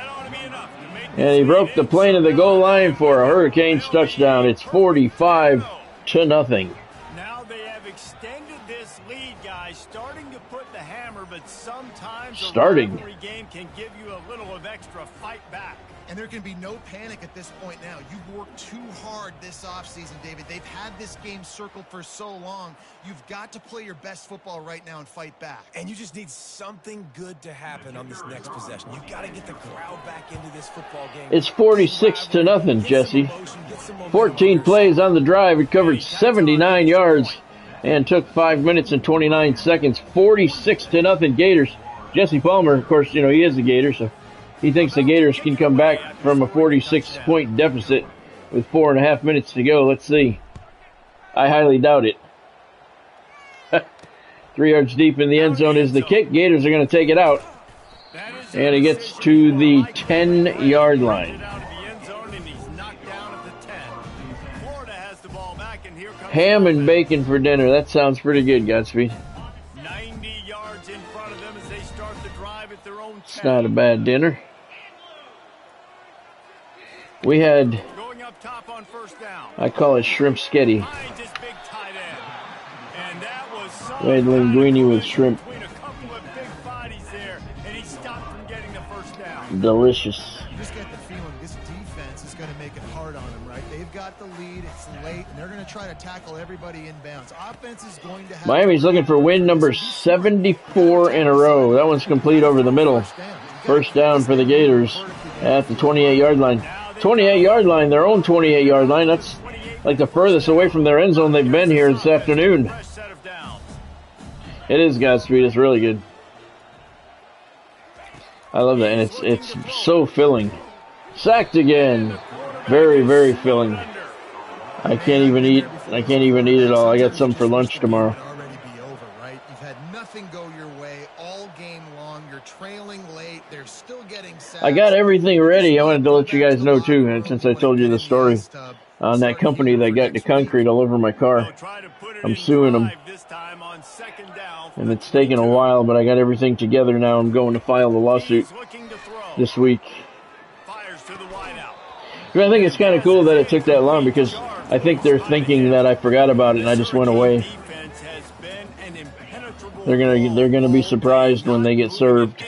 And he broke the plane of the goal line for a Hurricanes touchdown. It's 45-0. Now they have extended this lead, guys, starting to put the hammer, but sometimes a rivalry game can give you a little of extra fight back. And there can be no panic at this point now. You've worked too hard this offseason, David. They've had this game circled for so long. You've got to play your best football right now and fight back. And you just need something good to happen on this next possession. You've got to get the crowd back into this football game. It's 46-0, Jesse. 14 plays on the drive. It covered 79 yards and took 5 minutes and 29 seconds. 46-0 Gators. Jesse Palmer, of course, you know, he is a Gator, so he thinks the Gators can come back from a 46-point deficit with 4.5 minutes to go. Let's see. I highly doubt it. 3 yards deep in the end zone is the kick. Gators are going to take it out. And it gets to the 10-yard line. Ham and bacon for dinner. That sounds pretty good, Godspeed. 90 yards in front of them as they start the drive at their own 10. It's not a bad dinner. We had, going up top on 1st down. I call it shrimp sketty. Finds his big tight end. And that was We had linguine with shrimp. between a couple of big bodies there, and he stopped from getting the 1st down. Delicious. You just get the feeling this defense is going to make it hard on them, right? They've got the lead, it's late, and they're going to try to tackle everybody inbounds. Offense is going to have... Miami's looking for win number 74 in a row. That one's complete over the middle. 1st down for the Gators at the 28-yard line. 28-yard line, their own 28-yard line. That's like the furthest away from their end zone they've been here this afternoon. It is, Godspeed. It's really good. I love that, and it's so filling. Sacked again. Very, very filling. I can't even eat it all. I got some for lunch tomorrow. Already be over, right? You've had nothing go your way all game long. You're trailing late. They're still getting sacks. I got everything ready. I wanted to let you guys know too, and since I told you the story on that company that got the concrete all over my car. I'm suing them, and it's taken a while, but I got everything together now. I'm going to file the lawsuit this week. I think it's kind of cool that it took that long, because I think they're thinking that I forgot about it and I just went away. They're gonna be surprised when they get served.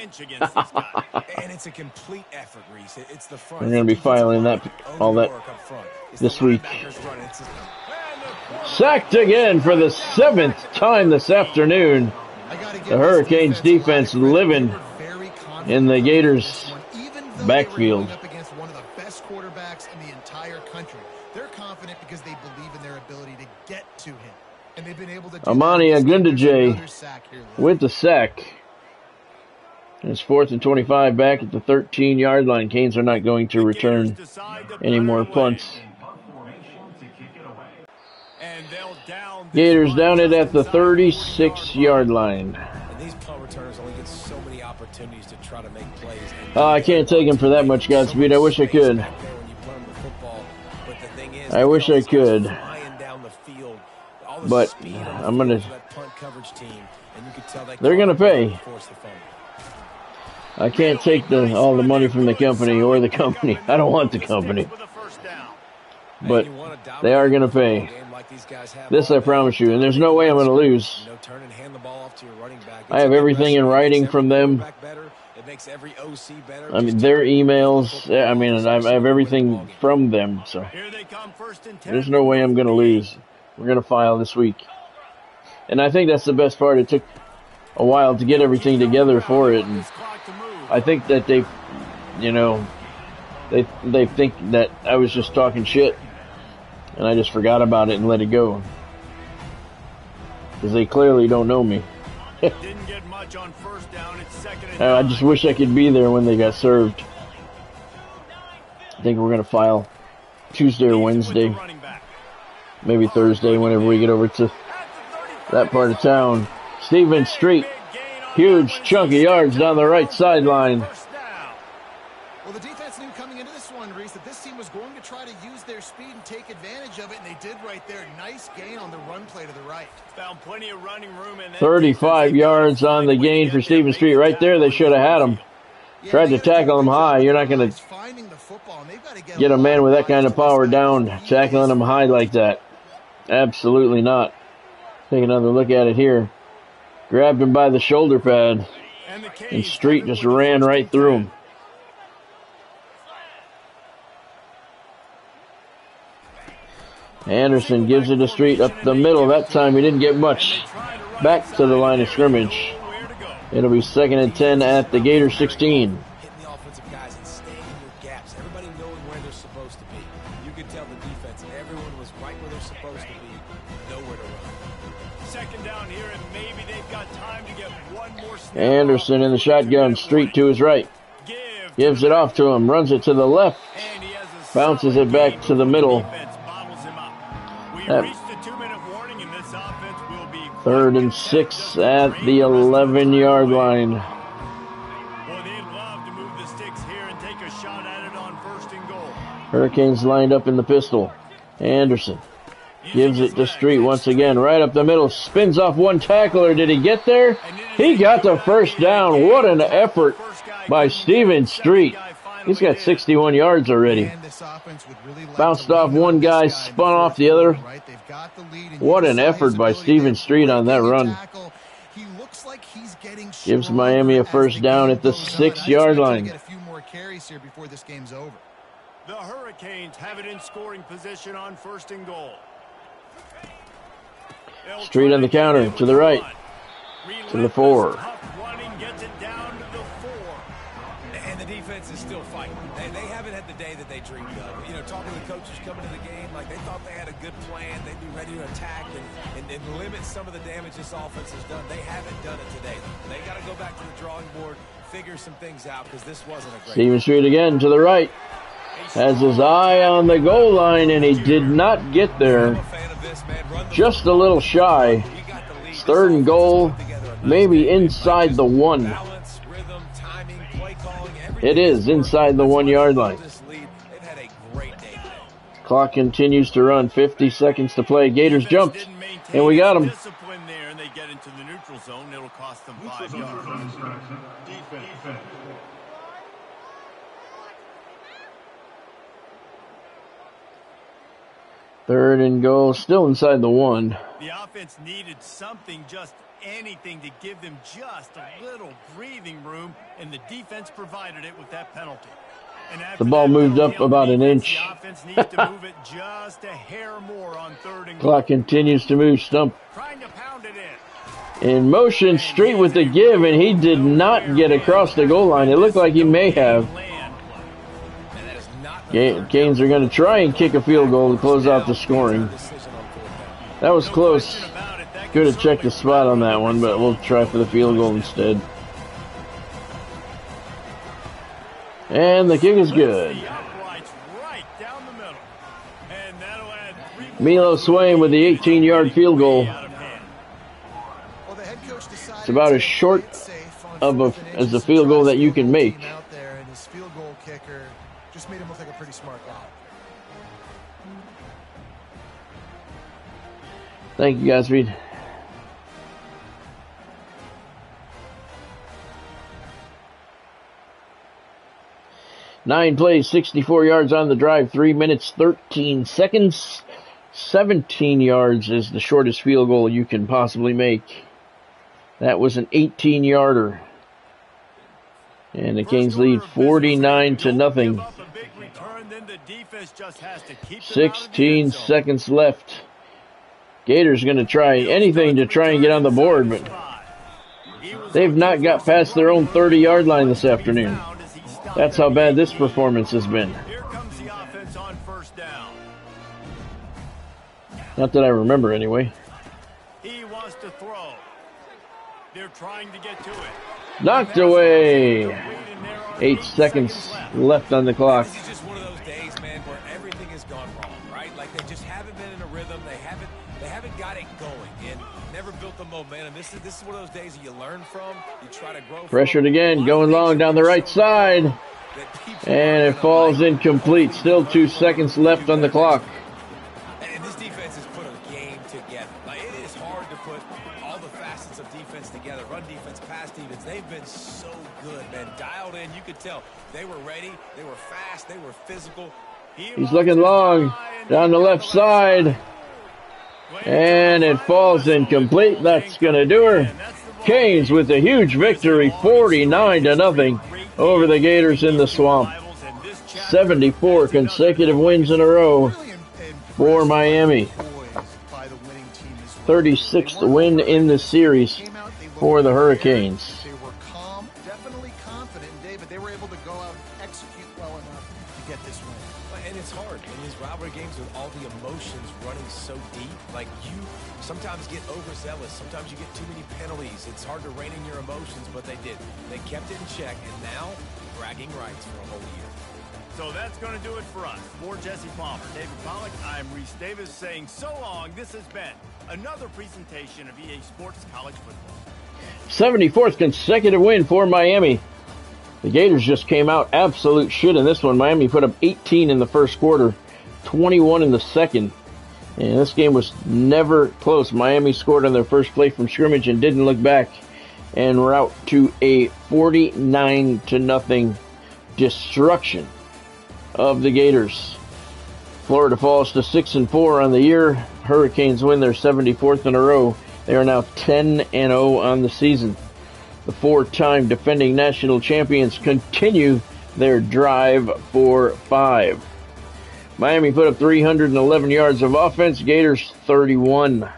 And it's a complete effort, Reese. It's the front. They're gonna be filing all that this week. Sacked again for the 7th time this afternoon. The Hurricanes defense living in the Gators backfield. Against one of the best quarterbacks in the entire country. They're confident because they believe in their ability to get to him. And they've been able to do Amani Agundaje with the sack. It's 4th and 25 back at the 13-yard line. Canes are not going to return any more punts. Gators down it at the 36-yard line. And these punt returners only get so many opportunities to try to make plays. I can't take him for that much Godspeed. I wish I could. I wish I could. But I'm gonna. They're gonna pay. I can't take all the money from the company or the company. I don't want the company. But they are gonna pay. This I promise you, and there's no way I'm gonna lose. I have everything in writing from them. I mean, their emails. I mean, I have everything from them. So there's no way I'm gonna lose. We're going to file this week. And I think that's the best part. It took a while to get everything together for it. And I think that they think that I was just talking shit. And I just forgot about it and let it go. Because they clearly don't know me. Didn't get much on first down. It's 2nd and 9. I just wish I could be there when they got served. I think we're going to file Tuesday or Wednesday. Maybe Thursday, whenever we get over to that part of town. Stephen Street, huge chunk of yards down the right sideline. Well, the defense knew coming into this one, Reese, that this team was going to try to use their speed and take advantage of it, and they did right there. Nice gain on the run play to the right. Found plenty of running room in that 35 yards on the gain for Stephen Street. Right there, they should have had him. Tried to tackle him high. You're not going to get a man with that kind of power down, tackling him high like that. Absolutely not. Take another look at it here. Grabbed him by the shoulder pad, and Street just ran right through him. Anderson gives it to Street up the middle. That time he didn't get much. Back to the line of scrimmage. It'll be 2nd and 10 at the Gator 16. Anderson in the shotgun, Street to his right. Gives it off to him, runs it to the left. Bounces it back to the middle. 3rd and 6 at the 11-yard line. Hurricanes lined up in the pistol. Anderson gives it to Street once again, right up the middle. Spins off one tackler. Did he get there? He got the first down. What an effort by Stephen Street. He's got 61 yards already. Bounced off one guy, spun off the other. What an effort by Stephen Street on that run. Gives Miami a first down at the 6-yard line. The Hurricanes have it in scoring position on 1st and goal. Street on the counter to the right. To the 4. And the defense is still fighting. They haven't had the day that they dreamed of. You know, talking to the coaches coming to the game, like they thought they had a good plan. They'd be ready to attack and limit some of the damage this offense has done. They haven't done it today. They got to go back to the drawing board, figure some things out, because this wasn't a great Stephen Street again to the right. Has his eye on the goal line, and he did not get there. Just a little shy. 3rd and goal, maybe inside the 1. It is inside the 1 yard line. They've had a great day today. Clock continues to run. 50 seconds to play. Gators jumped, and we got them. Discipline there, and they get into the neutral zone. It'll cost them 5 yards. Defense. Third and goal, still inside the 1. The offense needed something, just anything, to give them just a little breathing room, and the defense provided it with that penalty. The ball moved up about an inch. The offense needs to move it just a hair more on third and Clock continues to move. Stump trying to pound it in. in motion, straight with the give, and he did not get across the goal line. It looked like he may have. Canes are going to try and kick a field goal to close out the scoring. That was close. Could have checked the spot on that one, but we'll try for the field goal instead. And the kick is good. Milo Swain with the 18-yard field goal. It's about as short of as a field goal that you can make. Just made him look like a pretty smart guy. Thank you, guys. Reed. Nine plays, 64 yards on the drive, 3 minutes, 13 seconds. 17 yards is the shortest field goal you can possibly make. That was an 18-yarder. And the Canes lead 49-0. 16 seconds left. Gators going to try anything to try and get on the board, but they've not got past their own 30-yard line this afternoon. That's how bad this performance has been. Not that I remember, anyway. He wants to throw. They're trying to get to it. Knocked away. 8 seconds left on the clock. This is just one of those days, man, where everything has gone wrong, right? Like they just haven't been in a rhythm. They haven't got it going and never built the momentum. This is one of those days that you learn from. You try to grow. Pressured again, going long down the right side, and it falls incomplete. Still 2 seconds left on the clock. And this defense has put a game together. Like, it is hard to put all the facets of defense together. Run defense, pass defense. They've been so good, man. Dialed in. You could tell they were ready. They were fast. They were physical. He's looking long down the left side, and it falls incomplete. That's going to do her. Canes with a huge victory, 49-0 over the Gators in the Swamp. 74 consecutive wins in a row for Miami. 36th win in the series for the Hurricanes. They were calm, definitely confident, and David, they were able to go out and execute well enough to get this win. And it's hard in these rivalry games with all the emotions running so deep. Like, you sometimes get overzealous. Sometimes you get too many penalties. It's hard to rein in your emotions, but they did. They kept it in check, and now bragging rights for a whole year. So that's going to do it for us. For Jesse Palmer, David Pollack, I'm Reese Davis saying so long. This has been another presentation of EA Sports College Football. 74th consecutive win for Miami. The Gators just came out absolute shit in this one. Miami put up 18 in the first quarter, 21 in the second. And this game was never close. Miami scored on their first play from scrimmage and didn't look back, en route to a 49-0 destruction of the Gators. Florida falls to 6-4 on the year. Hurricanes win their 74th in a row. They are now 10-0 on the season. The four-time defending national champions continue their drive for 5. Miami put up 311 yards of offense. Gators 31.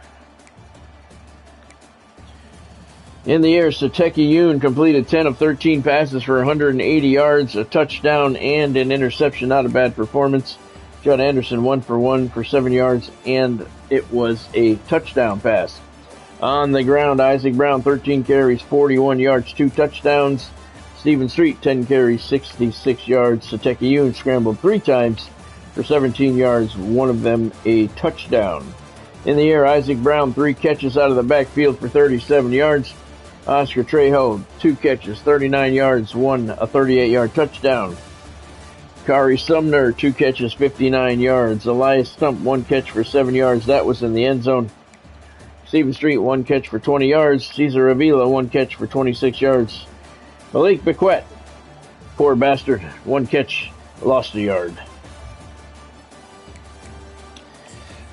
In the air, Sateki Yoon completed 10 of 13 passes for 180 yards, a touchdown, and an interception. Not a bad performance. Judd Anderson 1 for 1 for 7 yards, and it was a touchdown pass. On the ground, Isaac Brown 13 carries, 41 yards, 2 touchdowns. Stephen Street 10 carries, 66 yards. Sateki Yoon scrambled 3 times for 17 yards, one of them a touchdown. In the air, Isaac Brown 3 catches out of the backfield for 37 yards. Oscar Trejo, 2 catches, 39 yards, 1 a 38-yard touchdown. Kari Sumner, 2 catches, 59 yards. Elias Stump, 1 catch for 7 yards. That was in the end zone. Stephen Street, 1 catch for 20 yards. Cesar Avila, 1 catch for 26 yards. Malik Bequette, poor bastard, 1 catch, lost a yard.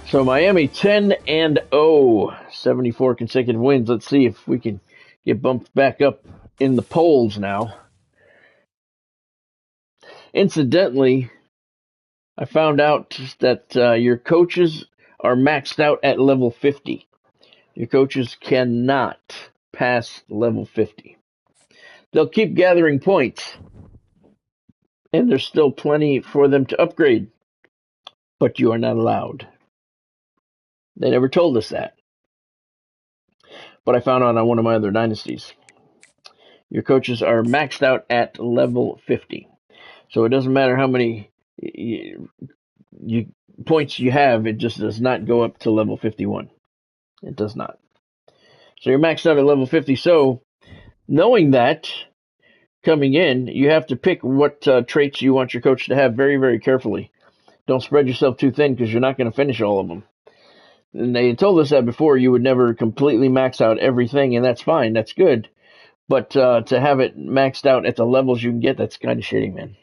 So Miami 10-0, 74 consecutive wins. Let's see if we can get bumped back up in the polls now. Incidentally, I found out that your coaches are maxed out at level 50. Your coaches cannot pass level 50. They'll keep gathering points, and there's still plenty for them to upgrade, but you are not allowed. They never told us that. But I found out on one of my other dynasties. Your coaches are maxed out at level 50. So it doesn't matter how many points you have, it just does not go up to level 51. It does not. So you're maxed out at level 50. So knowing that, coming in, you have to pick what traits you want your coach to have very, very carefully. Don't spread yourself too thin because you're not going to finish all of them. And they told us that before you would never completely max out everything, and that's fine. That's good. But to have it maxed out at the levels you can get, that's kind of shitty, man.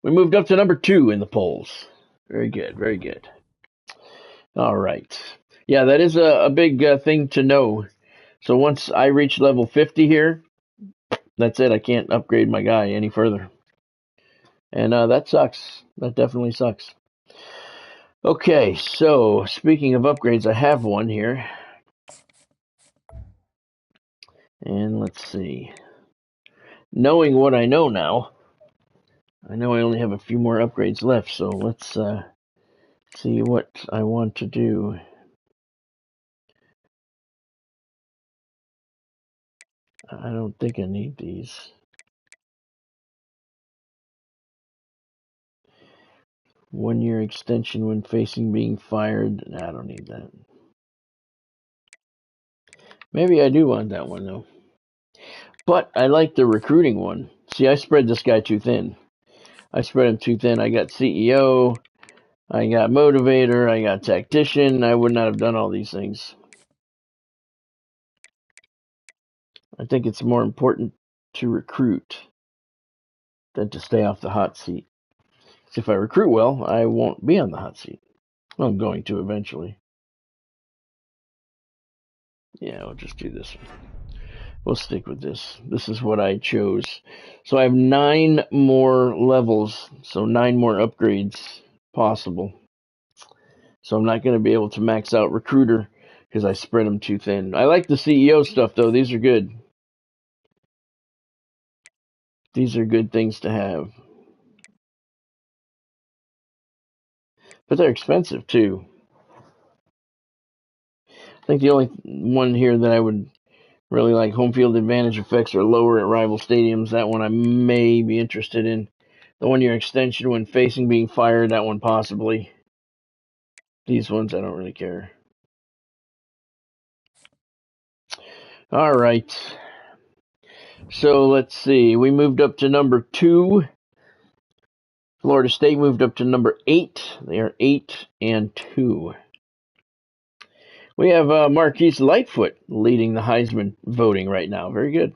We moved up to number 2 in the polls. Very good, very good. All right. Yeah, that is a big thing to know. So once I reach level 50 here, that's it. I can't upgrade my guy any further. And that sucks. That definitely sucks. Okay, so speaking of upgrades, I have one here. And let's see. Knowing what I know now, I know I only have a few more upgrades left, so let's see what I want to do. I don't think I need these. 1-year extension when facing being fired. Nah, I don't need that. Maybe I do want that one, though. But I like the recruiting one. See, I spread this guy too thin. I spread him too thin. I got CEO, I got motivator, I got tactician. I would not have done all these things. I think it's more important to recruit than to stay off the hot seat. So if I recruit well, I won't be on the hot seat. Well, I'm going to eventually. Yeah, we'll just do this one. We'll stick with this. This is what I chose. So I have 9 more levels, so 9 more upgrades possible. So I'm not going to be able to max out recruiter because I spread them too thin. I like the CEO stuff, though. These are good. These are good things to have. But they're expensive, too. I think the only one here that I would really like, home field advantage effects are lower at rival stadiums. That one I may be interested in. The 1-year extension when facing being fired, that one possibly. These ones I don't really care. All right. So let's see. We moved up to number 2. Florida State moved up to number 8. They are 8-2. We have Marquise Lightfoot leading the Heisman voting right now. Very good.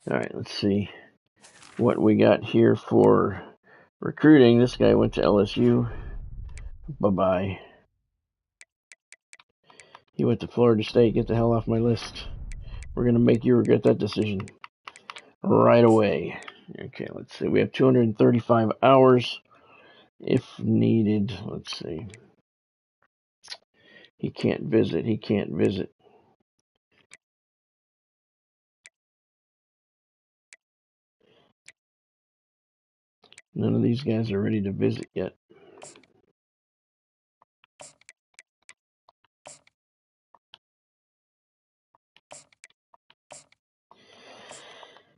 All right, let's see what we got here for recruiting. This guy went to LSU. Bye-bye. He went to Florida State. Get the hell off my list. We're going to make you regret that decision right away. Okay, let's see. We have 235 hours if needed. Let's see. He can't visit. He can't visit. None of these guys are ready to visit yet.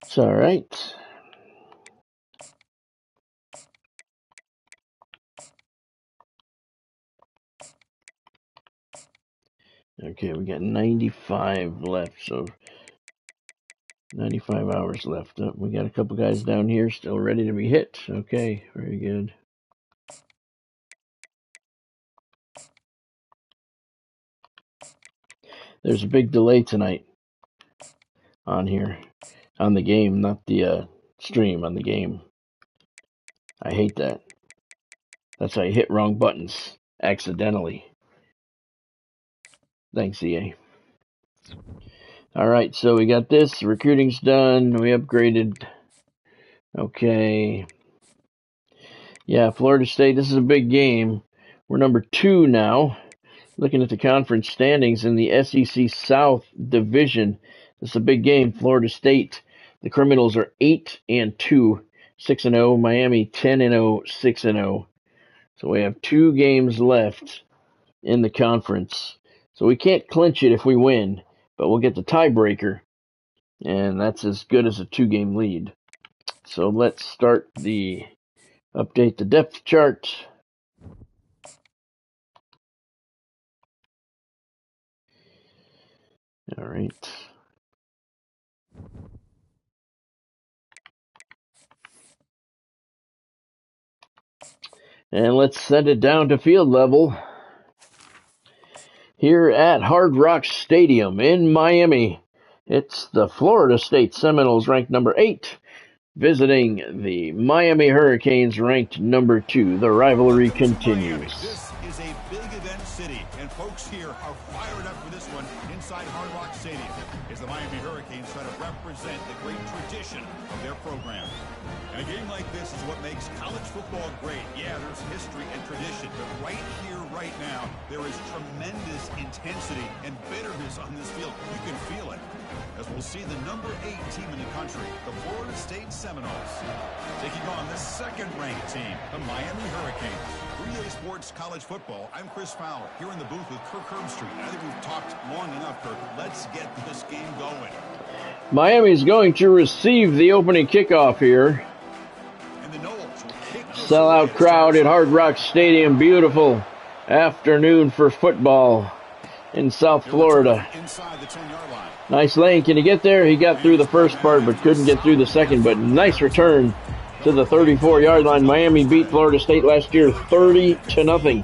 It's all right. Okay, we got 95 left, so 95 hours left. We got a couple guys down here still ready to be hit. Okay, very good. There's a big delay tonight on here, on the game, not the stream, on the game. I hate that. That's how you hit wrong buttons accidentally. Thanks, EA. All right, so we got this. Recruiting's done. We upgraded. Okay. Yeah, Florida State, this is a big game. We're number 2 now. Looking at the conference standings in the SEC South Division. This is a big game. Florida State, the Criminals are 8-2, 6-0. Miami 10-0, 6-0. So we have 2 games left in the conference. So we can't clinch it if we win, but we'll get the tiebreaker, and that's as good as a 2-game lead. So let's start update the depth chart. All right. And let's send it down to field level. Here at Hard Rock Stadium in Miami, it's the Florida State Seminoles ranked number 8, visiting the Miami Hurricanes ranked number 2. The rivalry continues. This is a big event city, and folks here are fired up for this one inside Hard Rock Stadium as the Miami Hurricanes try to represent the great tradition of their program. And a game like this is what makes college football great. Yeah, there's history and tradition, but right here, right now, there is tremendous intensity and bitterness on this field. You can feel it. As we'll see the number 8 team in the country, the Florida State Seminoles, taking on the second-ranked team, the Miami Hurricanes. For EA Sports College Football, I'm Chris Fowler, here in the booth with Kirk Herbstreit. I think we've talked long enough, Kirk. Let's get this game going. Miami's going to receive the opening kickoff here. Sellout crowd at Hard Rock Stadium. Beautiful afternoon for football in South Florida. Nice lane. Can he get there? He got through the first part but couldn't get through the second. But nice return to the 34-yard line. Miami beat Florida State last year 30-0.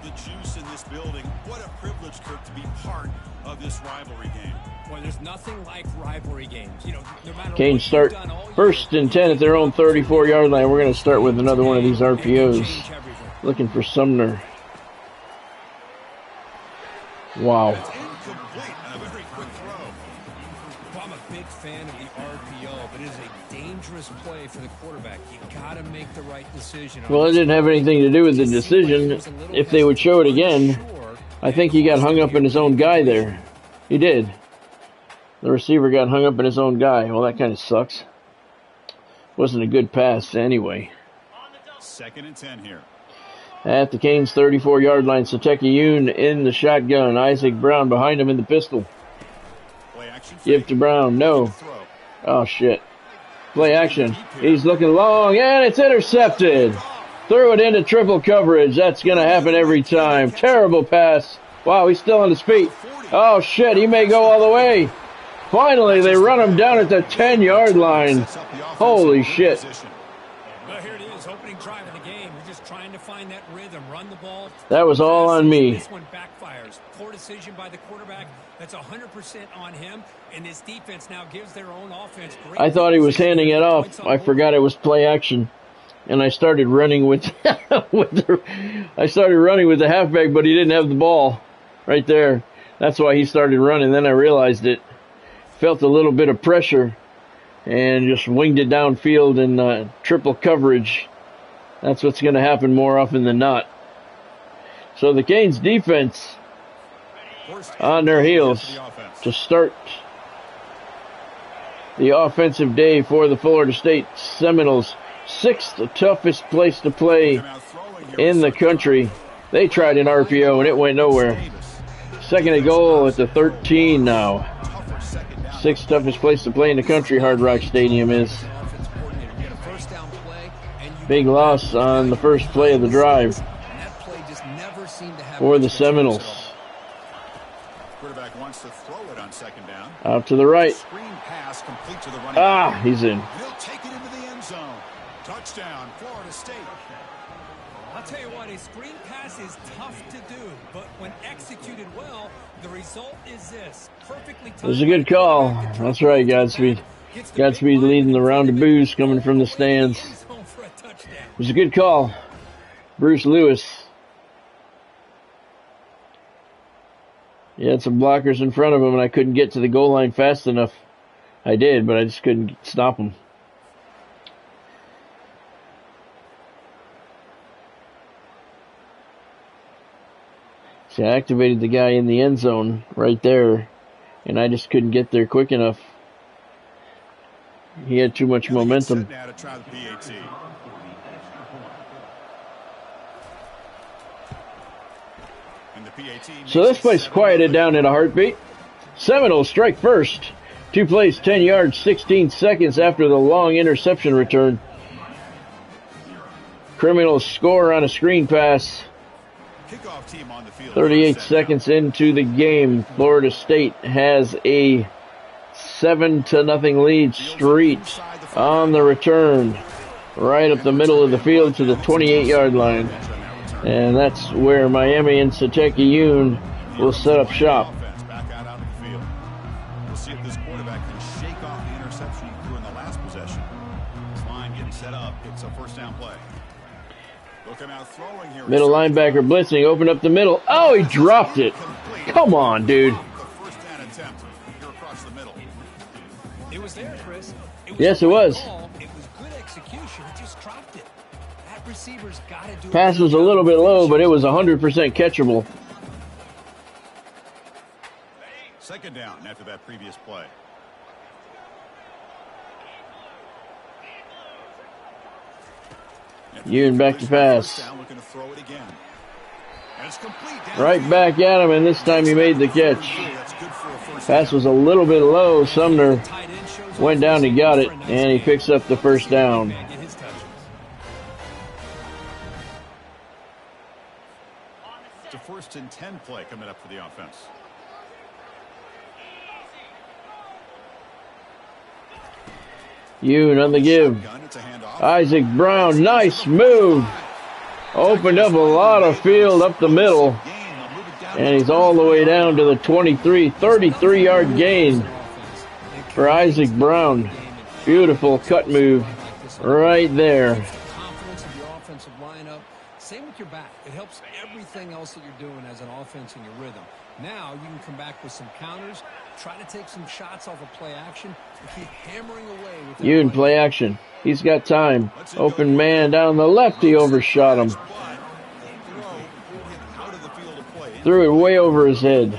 What a privilege, Kirk, to be part of this rivalry game. Boy, there's nothing like rivalry games. You know, no matter Canes start first and 10 at their own 34-yard line. We're going to start with another one of these RPOs. Looking for Sumner. Wow. It's incomplete. A very quick throw. Well, I'm a big fan of the RPO, but it is a dangerous play for the quarterback. You got to make the right decision. Well, it didn't have anything to do with the decision. If they would show it again, I think he got hung up in his own guy there. He did. The receiver got hung up in his own guy. Well, that kind of sucks. Wasn't a good pass anyway. 2nd and 10 here. At the Canes 34-yard line, Satekiyun in the shotgun. Isaac Brown behind him in the pistol. Play action. Give to Brown. No. Oh, shit. Play action. He's looking long, and it's intercepted. Threw it into triple coverage. That's going to happen every time. Terrible pass. Wow, he's still on his feet. Oh, shit. He may go all the way. Finally, they run him down at the 10-yard line. Holy shit. Well, here it is, opening drive of the game. We're just trying to find that rhythm, run the ball. That was all on me. This one backfires. Poor decision by the quarterback. That's 100% on him. And this defense now gives their own offense great. I thought he was handing it off. I forgot it was play action. And I started running with the halfback, but he didn't have the ball right there. That's why he started running. Then I realized it. Felt a little bit of pressure and just winged it downfield in triple coverage. That's what's going to happen more often than not. So the Canes defense on their heels to start the offensive day for the Florida State Seminoles. 6th toughest place to play in the country. They tried an RPO and it went nowhere. 2nd and goal at the 13 now. 6th toughest place to play in the country, Hard Rock Stadium is. Big loss on the first play of the drive for the Seminoles. Quarterback 1 wants to throw it on second down. Out to the right. Screen pass complete to the running back. He's in. He'll take it into the end zone. Touchdown, Florida State. I'll tell you what, a screen pass is tough to do, but when executed well, the result is this. Perfectly timed. It was a good call. That's right, Godspeed. Godspeed leading the round of boos coming from the stands. It was a good call. Bruce Lewis. He had some blockers in front of him, and I couldn't get to the goal line fast enough. I did, but I just couldn't stop him. See, I activated the guy in the end zone right there, and I just couldn't get there quick enough. He had too much momentum. Now to try the PAT. And the PAT So this place quieted down in a heartbeat. Seminoles strike first. 2 plays, 10 yards, 16 seconds after the long interception return. Criminals score on a screen pass. Kickoff team on the field. 38 seconds into the game, Florida State has a 7-0 lead. Street on the return, right up the middle of the field to the 28-yard line. And that's where Miami and Satekiyun will set up shop. Back out onto the field. We'll see if this quarterback can shake off the interception he threw in the last possession. This line getting set up. It's a first down play. They'll come out throwing here. Middle linebacker blitzing, open up the middle. Oh, he dropped it. Come on, dude. The first down attempt here across the middle. It was there, Chris. Yes, it was. It was good execution. He just dropped it. That receiver's got to do it. Pass was a little bit low, but it was 100% catchable. Second down after that previous play. Ewan back to pass. Looking to throw it again. And it's complete. Right back at him, and this time he made the catch. Pass was a little bit low. Sumner went down and got it, and he picks up the first down. It's a 1st and 10 play coming up for the offense. Ewan on the give. Isaac Brown, nice move. Opened up a lot of field up the middle. And he's all the way down to the 33-yard gain for Isaac Brown. Beautiful cut move right there. Confidence of your offensive lineup. Same with your back. It helps everything else that you're doing as an offense in your rhythm. Now you can come back with some counters, try to take some shots off of play action, and keep hammering away with that. Ewan play action. He's got time. Open man down the left. He overshot him. Threw it way over his head.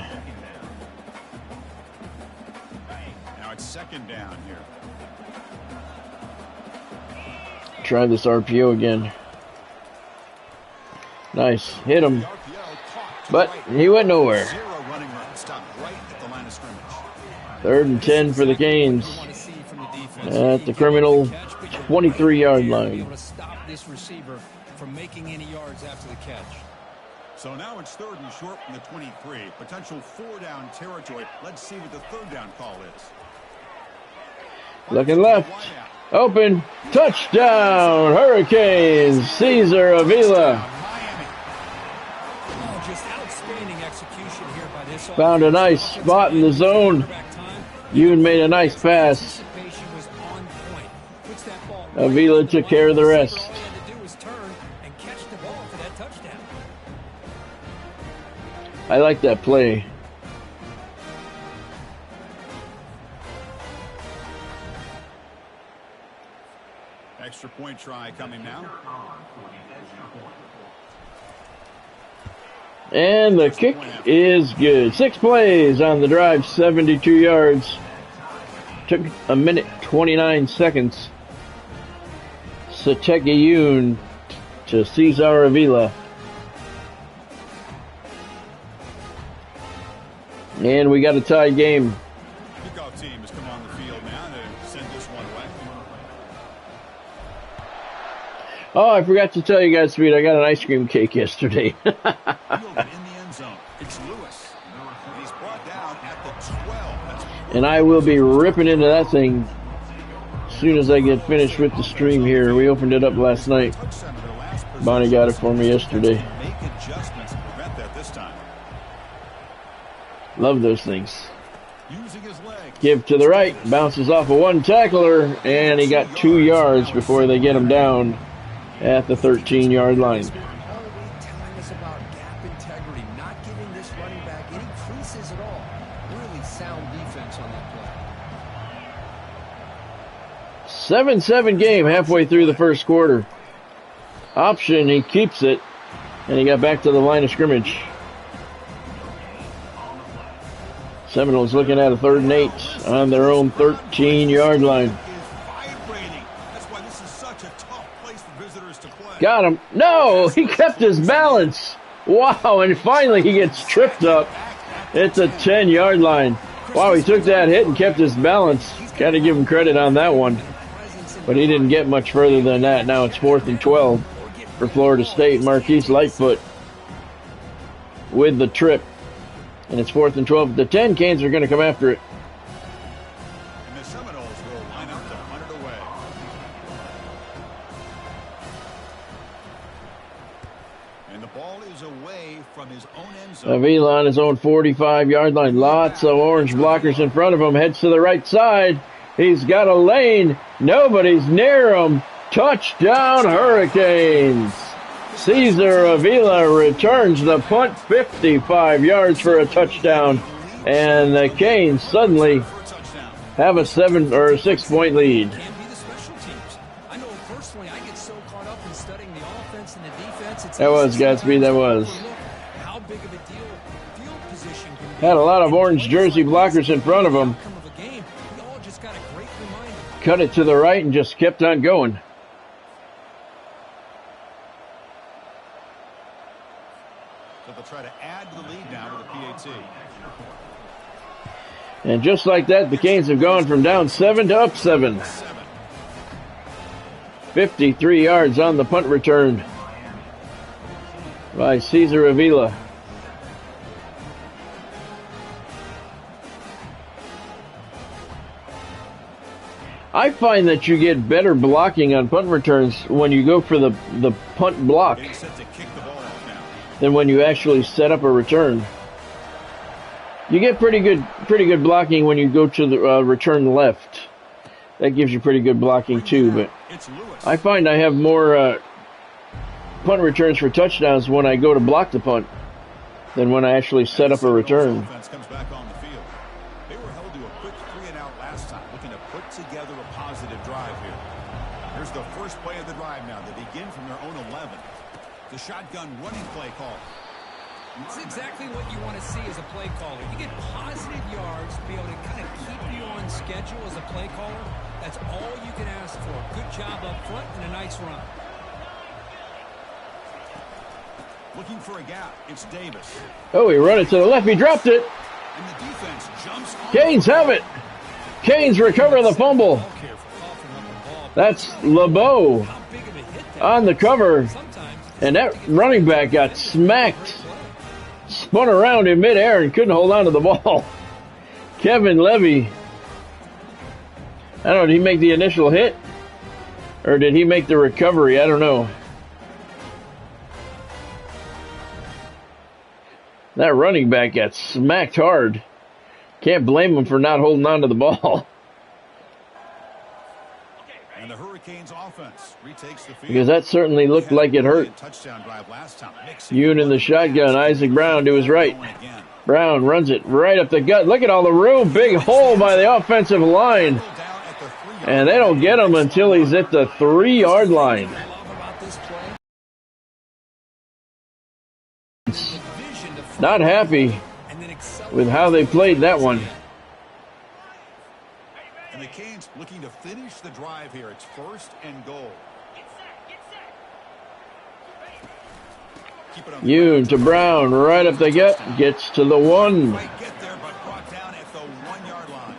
Now it's second down here. Try this RPO again. Nice. Hit him. But he went nowhere. 3rd and 10 for the Canes at the criminal 23-yard line. Stop this receiver from making any yards after the catch. So now it's 3rd and short from the 23. Potential 4-down territory. Let's see what the 3rd down call is. Looking left. Open. Touchdown. Hurricanes. Cesar Avila. Just outstanding execution here by this. Found a nice spot in the zone. Ewan made a nice pass. Avila took care of the rest. I like that play. Extra point try coming now. And the kick is good. 6 plays on the drive, 72 yards. Took a minute 29 seconds. Satekiyun to Cesar Avila. And we got a tie game. Kickoff team has come on the field now to send this one away. Oh, I forgot to tell you guys, Speed, I got an ice cream cake yesterday. In the end zone, it's Lewis. He's brought down at the And I will be ripping into that thing as soon as I get finished with the stream here. We opened it up last night. Bonnie got it for me yesterday. Love those things. Give to the right, bounces off of one tackler, and he got 2 yards before they get him down at the 13-yard line. Telling us about gap integrity, not giving this running back any creases at all. Really sound defense on that play. 7-7 game halfway through the first quarter. Option, he keeps it, and he got back to the line of scrimmage. Seminoles looking at a 3rd and 8 on their own 13-yard line. Got him. No, he kept his balance. Wow, and finally he gets tripped up. It's a 10-yard line. Wow, he took that hit and kept his balance. Got to give him credit on that one. But he didn't get much further than that. Now it's 4th and 12 for Florida State. Marquise Lightfoot with the trip. And it's 4th and 12. The 10 Canes are going to come after it. And the Seminoles will line up to hunt it away. And the ball is away from his own end zone. Avila on his own 45-yard line. Lots of orange blockers in front of him. Heads to the right side. He's got a lane. Nobody's near him. Touchdown, Hurricanes. Cesar Avila returns the punt 55 yards for a touchdown. And the Canes suddenly have a 7 or a 6-point lead. I know personally I get so caught up in studying the offense and the defense. That was Gatsby, that was. How big of a deal field position can be. Had a lot of orange jersey blockers in front of him. Cut it to the right and just kept on going. So they'll try to add to the lead now with a PAT. And just like that, the Canes have gone from down 7 to up 7. 53 yards on the punt return by Cesar Avila. I find that you get better blocking on punt returns when you go for the punt block than when you actually set up a return. You get pretty good blocking when you go to the return left. That gives you pretty good blocking too, but I find I have more punt returns for touchdowns when I go to block the punt than when I actually set up a return. They were held to a quick 3-and-out last time, looking to put together a positive drive here. Here's the first play of the drive now. They begin from their own 11. The shotgun running play call. It's exactly what you want to see as a play caller. You get positive yards to be able to kind of keep you on schedule as a play caller. That's all you can ask for. Good job up front and a nice run. Looking for a gap. It's Davis. Oh, he run it to the left. He dropped it. And the defense jumps on. Canes have it. Canes recover the fumble. That's LeBeau on the cover. And that running back got smacked. Spun around in midair and couldn't hold on to the ball. Kevin Levy. I don't know, did he make the initial hit? Or did he make the recovery? I don't know. That running back got smacked hard. Can't blame him for not holding on to the ball. And the Hurricanes offense retakes the field. Because that certainly looked like it hurt. Touchdown drive last time. Yoon in the shotgun. Isaac Brown to his right. Brown runs it right up the gut. Look at all the room. Big hole by the offensive line. And they don't get him until he's at the 3-yard line. Not happy with how they played that one. And the Canes looking to finish the drive here. It's 1st and goal. Yoon to Brown, right up the gut, gets to the 1. Get there, but brought down at the 1-yard line.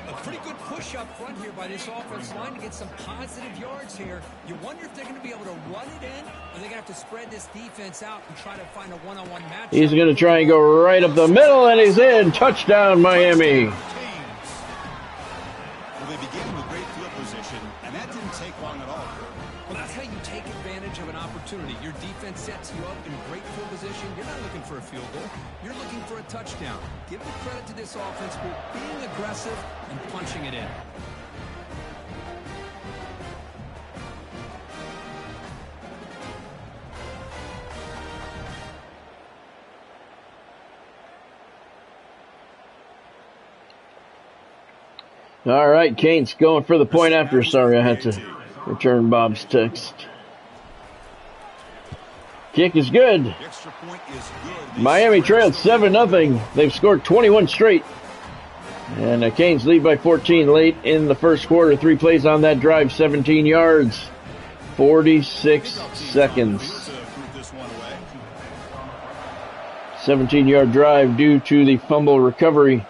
A pretty good push up front here by this offense line to get some positive yards here. You wonder if they're going to be able to run it in, or they're going to have to spread this defense out and try to find a one-on-one match. He's going to try and go right up the middle, and he's in. Touchdown, Miami. began with great field position, and that didn't take long at all. Well, that's how you take advantage of an opportunity. Your defense sets you up in great field position. You're not looking for a field goal. You're looking for a touchdown. Give the credit to this offense for being aggressive and punching it in. All right, Canes going for the point after. Sorry, I had to return Bob's text. Kick is good. Miami trailed 7-0. They've scored 21 straight. And the Canes lead by 14 late in the first quarter. 3 plays on that drive, 17 yards, 46 seconds. 17-yard drive due to the fumble recovery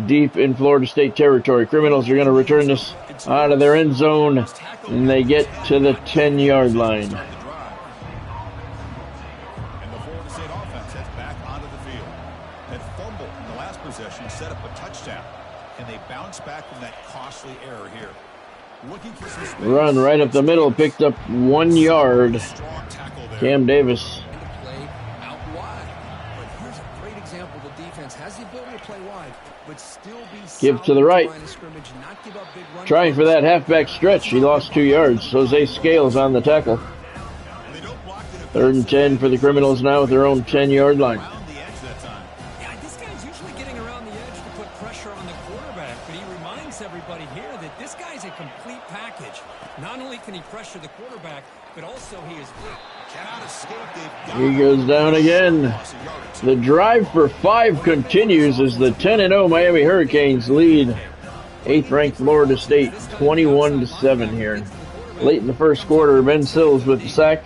deep in Florida State territory. Criminals are going to return this out of their end zone, and they get to the 10-yard line. And the Florida State offense heads back onto the field. That fumble in the last possession set up a touchdown. Can they bounce back from that costly error here? Looking for some space. Run right up the middle, picked up 1 yard. Cam Davis. Give to the right. Trying for that halfback stretch. He lost 2 yards. Jose Scales on the tackle. 3rd and 10 for the Criminals now at their own 10-yard line. Yeah, this guy's usually getting around the edge to put pressure on the quarterback, but he reminds everybody here that this guy's a complete package. Not only can he pressure the quarterback, but also he is He goes down again. The drive for 5 continues as the 10-0 Miami Hurricanes lead 8th-ranked Florida State 21-7 here. Late in the first quarter, Ben Sills with the sack.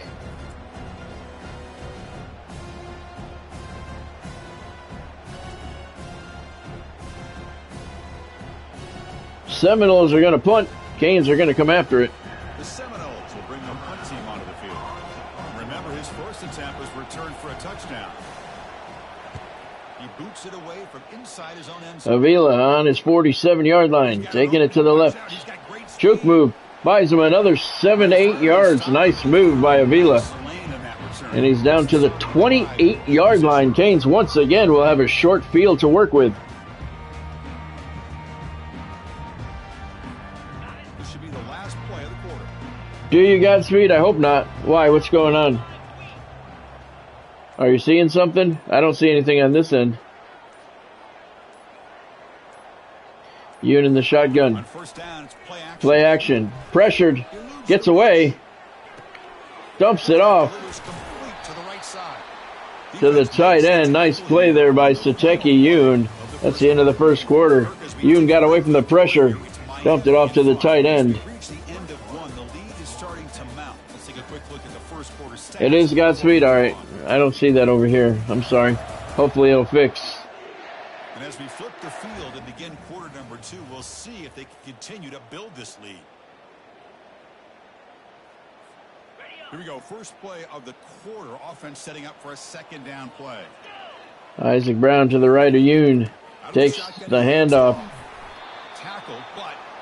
Seminoles are going to punt. Canes are going to come after it. The Seminoles will bring the punt team onto the field. Remember, his first attempt was returned for a touchdown. He boots it away from inside his own end zone. Avila on his 47-yard line, taking it to the left. Juke move, buys him another 7-8 yards. Nice move by Avila. And he's down to the 28-yard line. Canes once again will have a short field to work with. This should be the last play of the quarter. Do you Godspeed? I hope not. Why? What's going on? Are you seeing something? I don't see anything on this end. Yoon in the shotgun. On first down, it's play action. Pressured. Gets away. Dumps it off. To the tight end. Nice play there by Sateki Yoon. That's the end of the first quarter. Yoon got away from the pressure. Dumped it off to the tight end. It is Godspeed. All right. I don't see that over here. I'm sorry. Hopefully it'll fix. And as we flip the field and begin quarter number 2, we'll see if they can continue to build this lead. Here we go. First play of the quarter. Offense setting up for a second down play. Isaac Brown to the right of Yoon. Takes the handoff.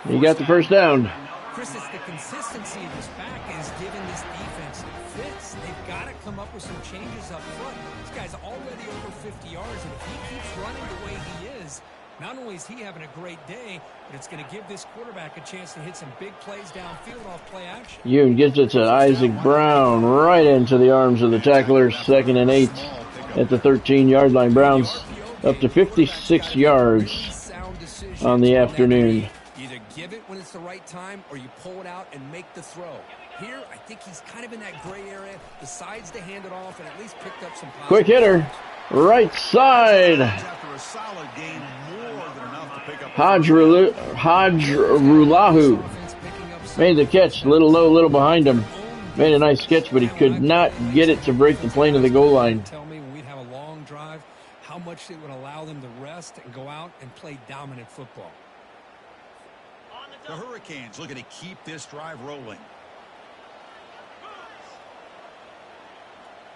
He got the first down. Chris, it's the consistency of this back is giving this defense fits. They've got to come up with some changes up front. This guy's already over 50 yards, and if he keeps running the way he is, not only is he having a great day, but it's going to give this quarterback a chance to hit some big plays downfield off play action. Yoon gives it to Isaac Brown right into the arms of the tacklers. 2nd and 8 at the 13-yard line. Browns up to 56 yards on the afternoon. Either give it when it's the right time or you pull it out and make the throw. Here, I think he's kind of in that gray area, decides to hand it off and at least picked up some positive. Quick hitter, right side. Hajrulahu made the catch, little low, little behind him. Made a nice catch, but he could not get it to break the plane of the goal line. Tell me when we'd have a long drive, how much it would allow them to rest and go out and play dominant football. The Hurricanes looking to keep this drive rolling.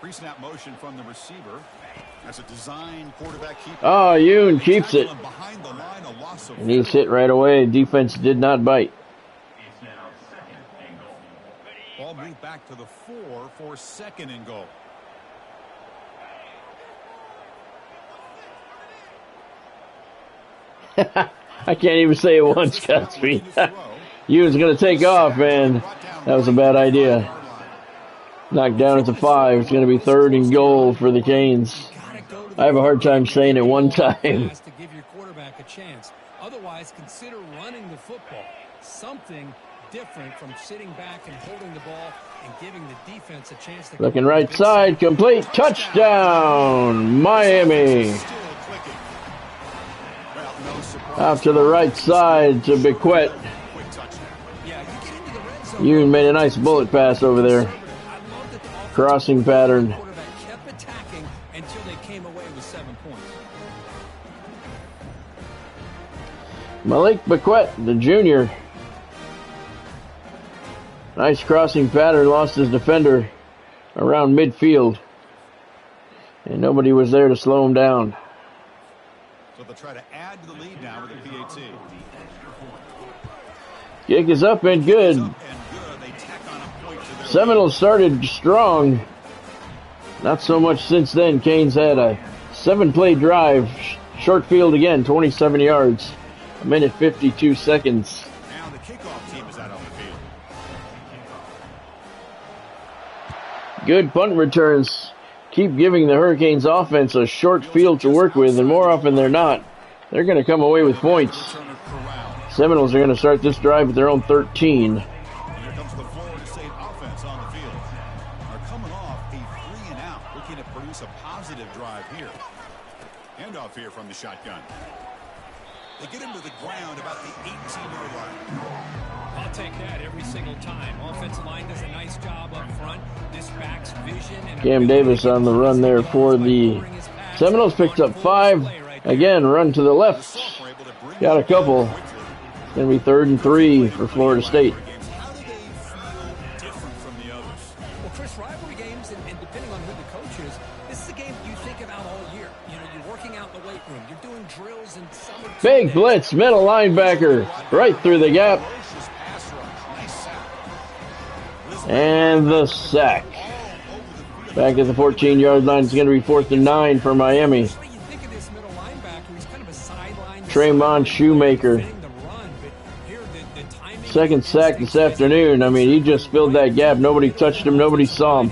Pre-snap motion from the receiver. That's a design quarterback keeper. Oh, Yoon keeps it. Behind the line, a loss of And he's hit right away. Defense did not bite. Ball moved back to the 4 for second and goal. I can't even say it once, Godspeed. Yoon's going to take off, man. That was a bad idea. Knocked down at the 5. It's going to be 3rd and goal for the Canes. I have a hard time saying it one time. To give your quarterback a chance. Otherwise, consider running the football. Something different from sitting back and holding the ball and giving the defense a chance to... Looking right side, complete, touchdown, Miami. Out to the right side to Bequette. Yoon made a nice bullet pass over there. Crossing pattern. Kept attacking until they came away with 7 points. Malik Bequette, the junior. Nice crossing pattern, lost his defender around midfield. And nobody was there to slow him down. So they'll try to add to the lead now with a PAT. Kick is up and good. Seminoles started strong. Not so much since then. Canes had a 7-play drive. Short field again, 27 yards. 1:52 seconds. Now the kickoff team is out on the field. Good punt returns. Keep giving the Hurricanes offense a short field to work with, and more often than not, they're going to come away with points. Seminoles are going to start this drive with their own 13. Here comes the Florida State offense on the field. They're coming off a 3-and-out, looking to produce a positive drive here. Handoff here from the shotgun. They get him to the ground about the 18-yard line. I'll take that every single time. Offensive line does a nice job up front. This backs vision and Cam Davis on the run there for the Seminoles. Picked up 5. Again, run to the left. Got a couple. It's going to be 3rd and 3 for Florida State. How do they feel different from the others? Well, Chris, rivalry games, and depending on who the coach is, this is a game you think about all year. You know, you're working out in the weight room. You're doing drills and summer. Big blitz, middle linebacker, right through the gap. And the sack. Back at the 14-yard line. It's going to be 4th and 9 for Miami. Tremont Shoemaker. Second sack this afternoon. I mean, he just filled that gap. Nobody touched him. Nobody saw him.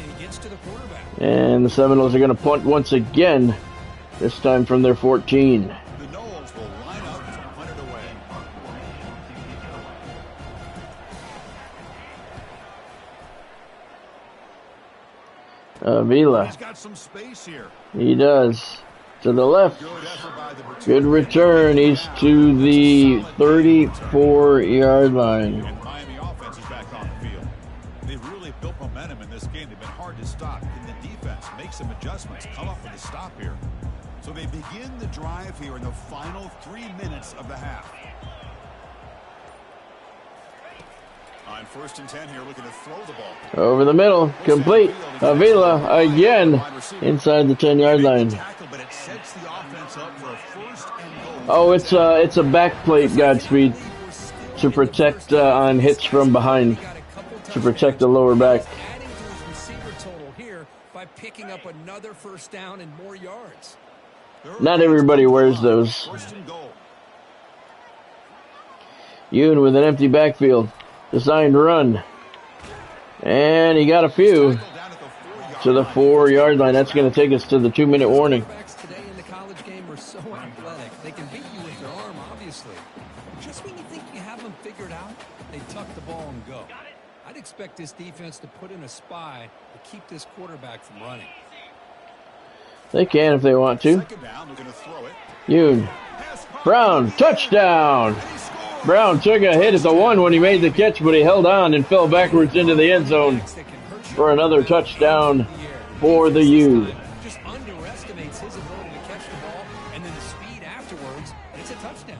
And the Seminoles are going to punt once again, this time from their 14. The Noles will line up to punt it away. Avila. He's got some space here. He does. To the left. Good effort by the return. Good return. He's to the 34-yard line. And Miami offense is back on the field. They've really built momentum in this game. They've been hard to stop. Can the defense make some adjustments, come up with a stop here? So they begin the drive here in the final 3 minutes of the half. On 1st and 10 here, looking to throw the ball. Over the middle. Complete. Avila again inside the 10-yard line. But it sets the offense up for a 1st and Oh, goal. it's a back plate, Godspeed, to protect on hits from behind, to protect the lower back. Adding to his receiver total here by picking up another 1st down and more yards. Not everybody wears those. 1st and goal. Yoon with an empty backfield. Designed run. And he got a few to the 4-yard line. That's going to take us to the 2-minute warning. Quarterbacks today in the college game are so athletic. They can beat you with their arm, obviously. Just when you think you have them figured out, they tuck the ball and go. I'd expect this defense to put in a spy to keep this quarterback from running. They can if they want to. 2nd down, they're going to throw it. Yoon. Brown, touchdown. Brown took a hit at the 1 when he made the catch, but he held on and fell backwards into the end zone for another touchdown for the U. Just underestimates his ability to catch the ball and then the speed afterwards, and it's a touchdown.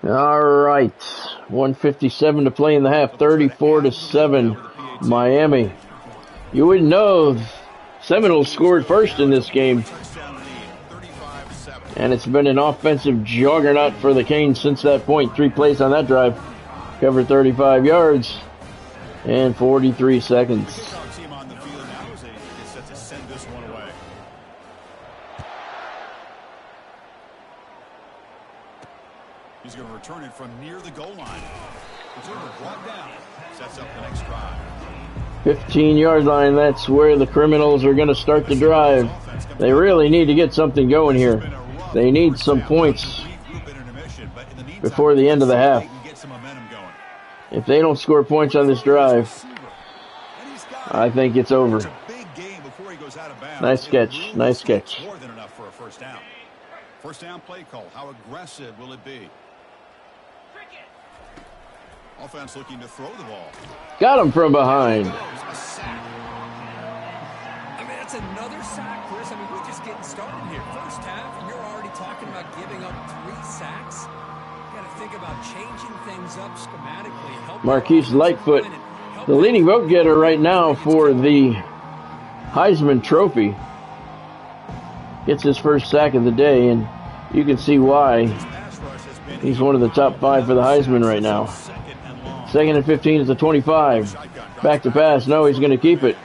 All right, 1:57 to play in the half, 34-7, Miami. You wouldn't know Seminoles scored first in this game, and it's been an offensive juggernaut for the Canes since that point. 3 plays on that drive, covered 35 yards and 43 seconds. He's going to return it from near the goal line. Returner brought down. Sets up the next drive. 15-yard line, that's where the Criminals are going to start the drive. They really need to get something going here. They need some points before the end of the half. If they don't score points on this drive, I think it's over. Nice catch, nice catch. More than enough for a first down. First down play call. How aggressive will it be? Offense looking to throw the ball. Got him from behind. I mean, that's another sack, Chris. I mean, we're just getting started here. First half, and you're already talking about giving up 3 sacks. You got to think about changing things up schematically. Marquise Lightfoot, the leading vote getter right now for the Heisman Trophy, gets his first sack of the day, and you can see why. He's one of the top 5 for the Heisman right now. 2nd and 15 is the 25. Back to pass. No, he's going to keep it.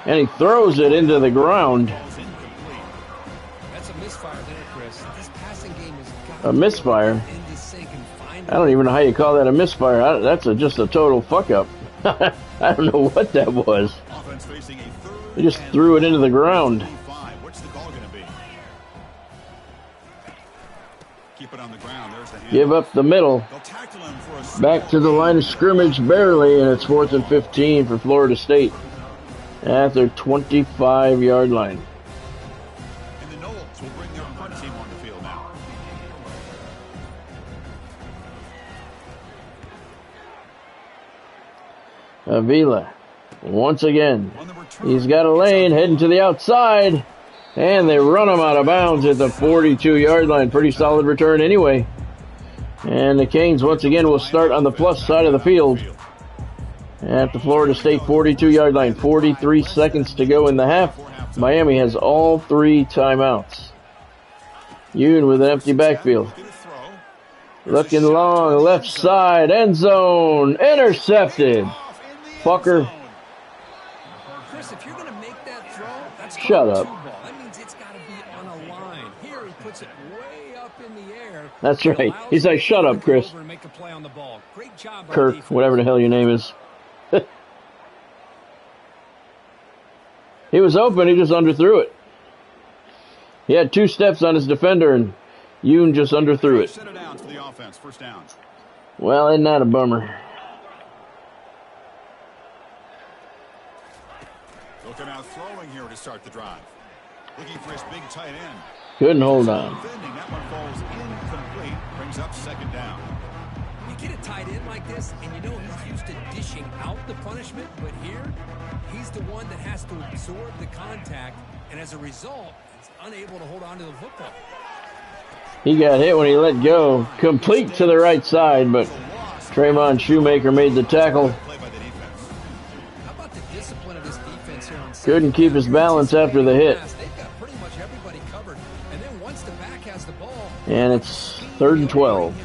And he throws it into the ground. That's a misfire there, Chris. This passing game is A misfire? I don't even know how you call that a misfire. That's just a total fuck-up. I don't know what that was. He just threw it into the ground. Give up the middle. Back to the line of scrimmage barely, and it's 4th and 15 for Florida State at their 25-yard line. And the Knowles will bring their punt team on the field now. Avila, once again, he's got a lane heading to the outside, and they run him out of bounds at the 42-yard line. Pretty solid return anyway. And the Canes once again will start on the plus side of the field at the Florida State 42-yard line. 43 seconds to go in the half. Miami has all 3 timeouts. Yoon with an empty backfield. Looking long, left side, end zone, intercepted. Fucker. Chris, if you're going to make that throw, that's shut up. That means it's got to be on a line. Here he puts it way up in the air. That's right. He's like, shut up, Chris. Kirk, whatever the hell your name is. He was open, he just underthrew it. He had 2 steps on his defender, and Yoon just underthrew it. Well, isn't that a bummer? Looking out throwing here to start the drive. Looking for his big tight end. Couldn't hold on. That one falls incomplete. Brings up 2nd down. You get a tight end like this, and you know he's used to dishing out the punishment, but here, he's the one that has to absorb the contact, and as a result, he's unable to hold on to the football. He got hit when he let go. Complete to the right side, but Trayvon Shoemaker made the tackle. How about the discipline of this defense here on Couldn't keep his balance after the hit. They've got pretty much everybody covered, and then once the back has the ball, And it's 3rd and 12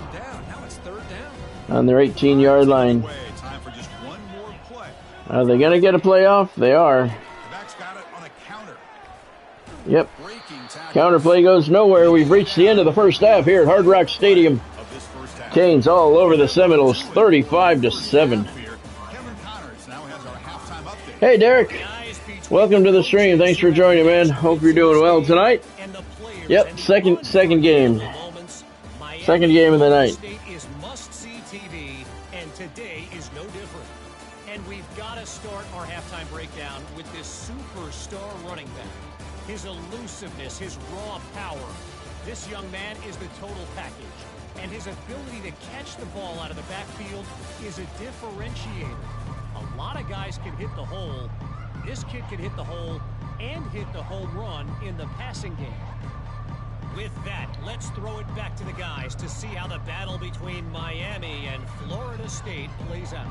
now it's 3rd down. on their 18-yard line. Time for just one more play. Are they going to get a playoff? They are. The back's got it on a counter. Yep. Counter play goes nowhere. We've reached the end of the first half here at Hard Rock Stadium. Canes all over the Seminoles, 35-7. Hey, Derek. Welcome to the stream. Thanks for joining, man. Hope you're doing well tonight. Yep, second game. Second game of the night. Is must-see TV, and today is no different. And we've got to start our halftime breakdown with this superstar running back. His elusiveness, his raw power. This young man is the total package. And his ability to catch the ball out of the backfield is a differentiator. A lot of guys can hit the hole. This kid can hit the hole and hit the home run in the passing game. With that, let's throw it back to the guys to see how the battle between Miami and Florida State plays out.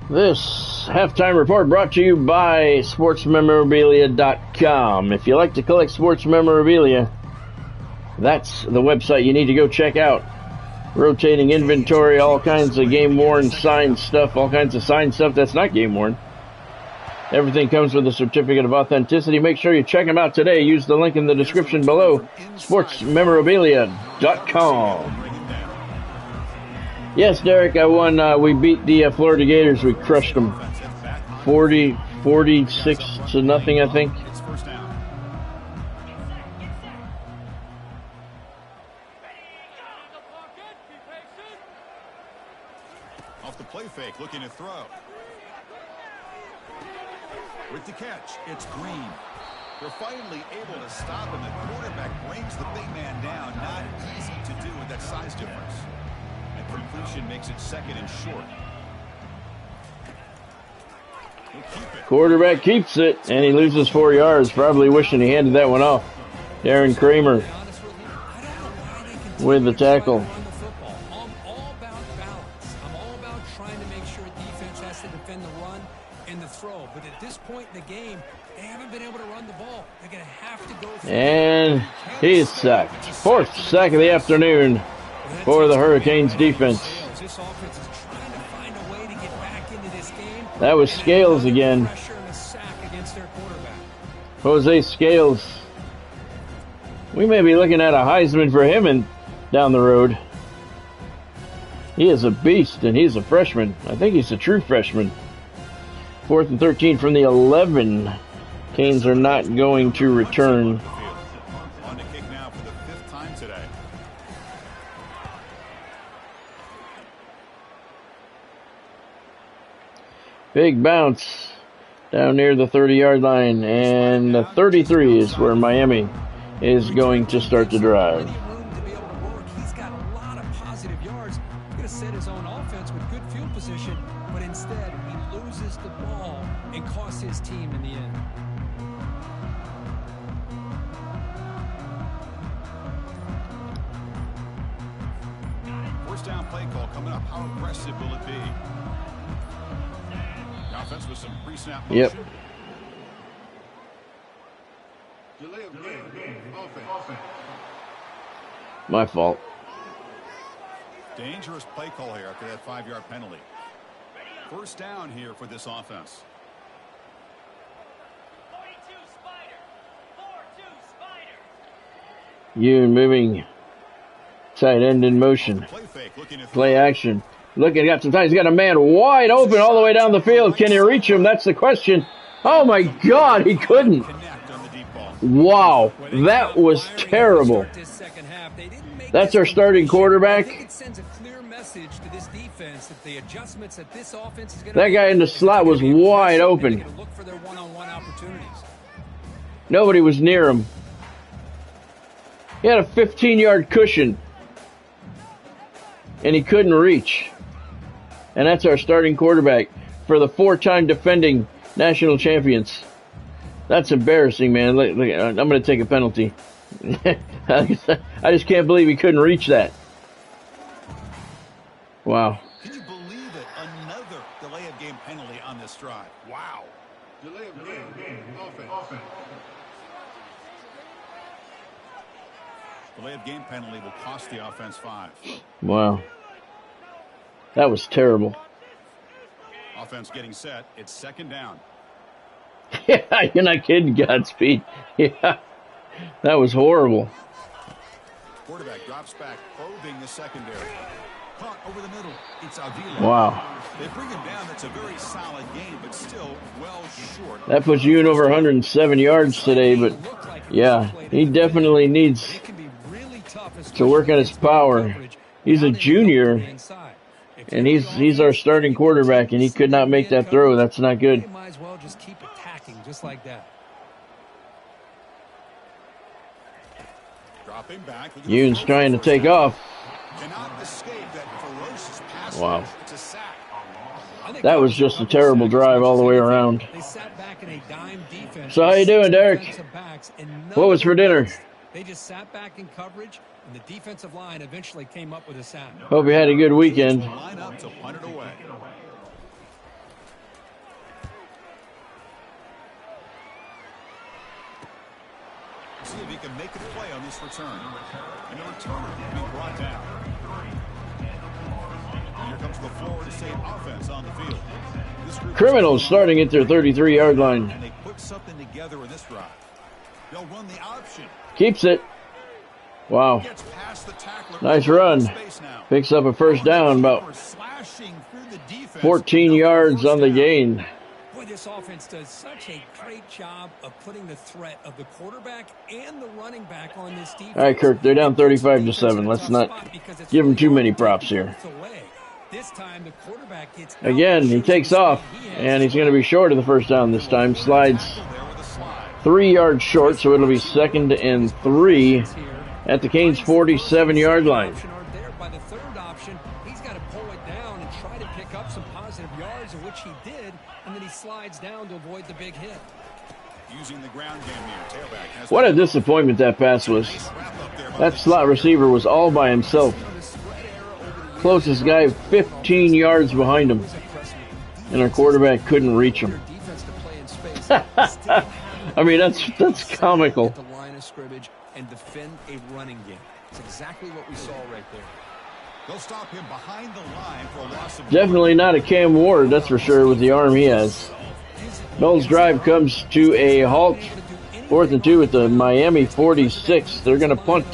This halftime report brought to you by sportsmemorabilia.com. If you like to collect sports memorabilia, that's the website you need to go check out. Rotating inventory, all kinds of game-worn signed stuff, all kinds of signed stuff that's not game-worn. Everything comes with a certificate of authenticity. Make sure you check them out today. Use the link in the description below, sportsmemorabilia.com. Yes, Derek, I won. We beat the Florida Gators. We crushed them 46-0, I think. Off the play fake, looking to throw. With the catch, it's Green. They're finally able to stop him. The quarterback brings the big man down. Not easy to do with that size difference. And completion makes it second and short. Quarterback keeps it, and he loses 4 yards. Probably wishing he handed that one off. Darren Kramer with the tackle. I'm all about balance. I'm all about trying to make sure defense has to defend the run and the throw. But at this point in the game, they haven't been able to run the ball. They're going to have to go through. And he's sacked. 4th sack of the afternoon for the Hurricanes defense. This offense is trying to find a way to get back into this game. That was Scales again. Pressure and a sack against their quarterback. Jose Scales. We may be looking at a Heisman for him down the road. He is a beast, and he's a freshman. I think he's a true freshman. 4th and 13 from the 11. Canes are not going to return. On to kick now for the 5th time today. Big bounce down near the 30-yard line, and the 33 is where Miami is going to start the drive. He's got a lot of positive yards. He's going to set his own offense with good field position, but instead he loses the ball and costs his team in the end. First down play call coming up. How aggressive will it be? The offense with some pre-snap motion. Yep. Delay of game. Offense. My fault. Dangerous play call here after that 5-yard penalty. First down here for this offense. 42 Spider. 4-2 Spider. You moving tight end in motion. Play fake, looking to Play action. Look, he got some time. He's got a man wide open all the way down the field. Can he reach him? That's the question. Oh my God, he couldn't. Wow, that was terrible. That's our starting quarterback. That guy in the slot was wide open. Nobody was near him. He had a 15-yard cushion, and he couldn't reach. And that's our starting quarterback for the 4-time defending national champions. That's embarrassing, man. Look, I'm going to take a penalty. I just can't believe he couldn't reach that. Wow. Can you believe it? Another delay of game penalty on this drive. Wow. Delay of game. Offense. Delay of game penalty will cost the offense 5. Wow. That was terrible. Offense getting set. It's second down. Yeah, you're not kidding, Godspeed. Yeah, that was horrible. Quarterback drops back, probing the secondary. Caught over the middle. It's Avila. Wow. They bring him down. That's a very solid game, but still well short. That puts you in over 107 yards today, but yeah, he definitely needs to work on his power. He's a junior, and he's our starting quarterback, and he could not make that throw. That's not good. Might as well just keep attacking just like that. Dropping back. Ewan's trying to take off. Cannot escape that ferocious pass. Wow. It's a sack. That was just a terrible drive all the way around. They sat back in a dime defense. So how you doing, Derek? What was for dinner? They just sat back in coverage, and the defensive line eventually came up with a sack. Hope you had a good weekend. Line up to punt it away. See if he can make a play on this return. And the returner will be brought down. Here comes the Florida State offense on the field. Criminals starting at their 33-yard line. And they put something together in this drive. They'll run the option. Keeps it. Wow. Gets past the tackler. Nice run. Picks up a first down, about 14 yards on the gain. Boy, this offense does such a great job of putting the threat of the quarterback and the running back on this defense. All right, Kirk, they're down 35-7. Let's not give them too many props here. This time the quarterback gets Again, he takes off, and he's going to be short of the first down this time. Slides 3 yards short, so it'll be 2nd and 3 at the Canes' 47-yard line. By the third option, he's got to pull it down and try to pick up some positive yards, which he did, and then he slides down to avoid the big hit. Using the ground game here. Tailback. What a disappointment that pass was. That slot receiver was all by himself. Closest guy 15 yards behind him, and our quarterback couldn't reach him. I mean, that's comical. The line of scrimmage and defend a running game. It's exactly what we saw right there. They'll stop him behind the line for a loss of Definitely not a Cam Ward, that's for sure, with the arm he has. Knowles' drive comes to a halt. 4th and 2 at the Miami 46. They're going to punt.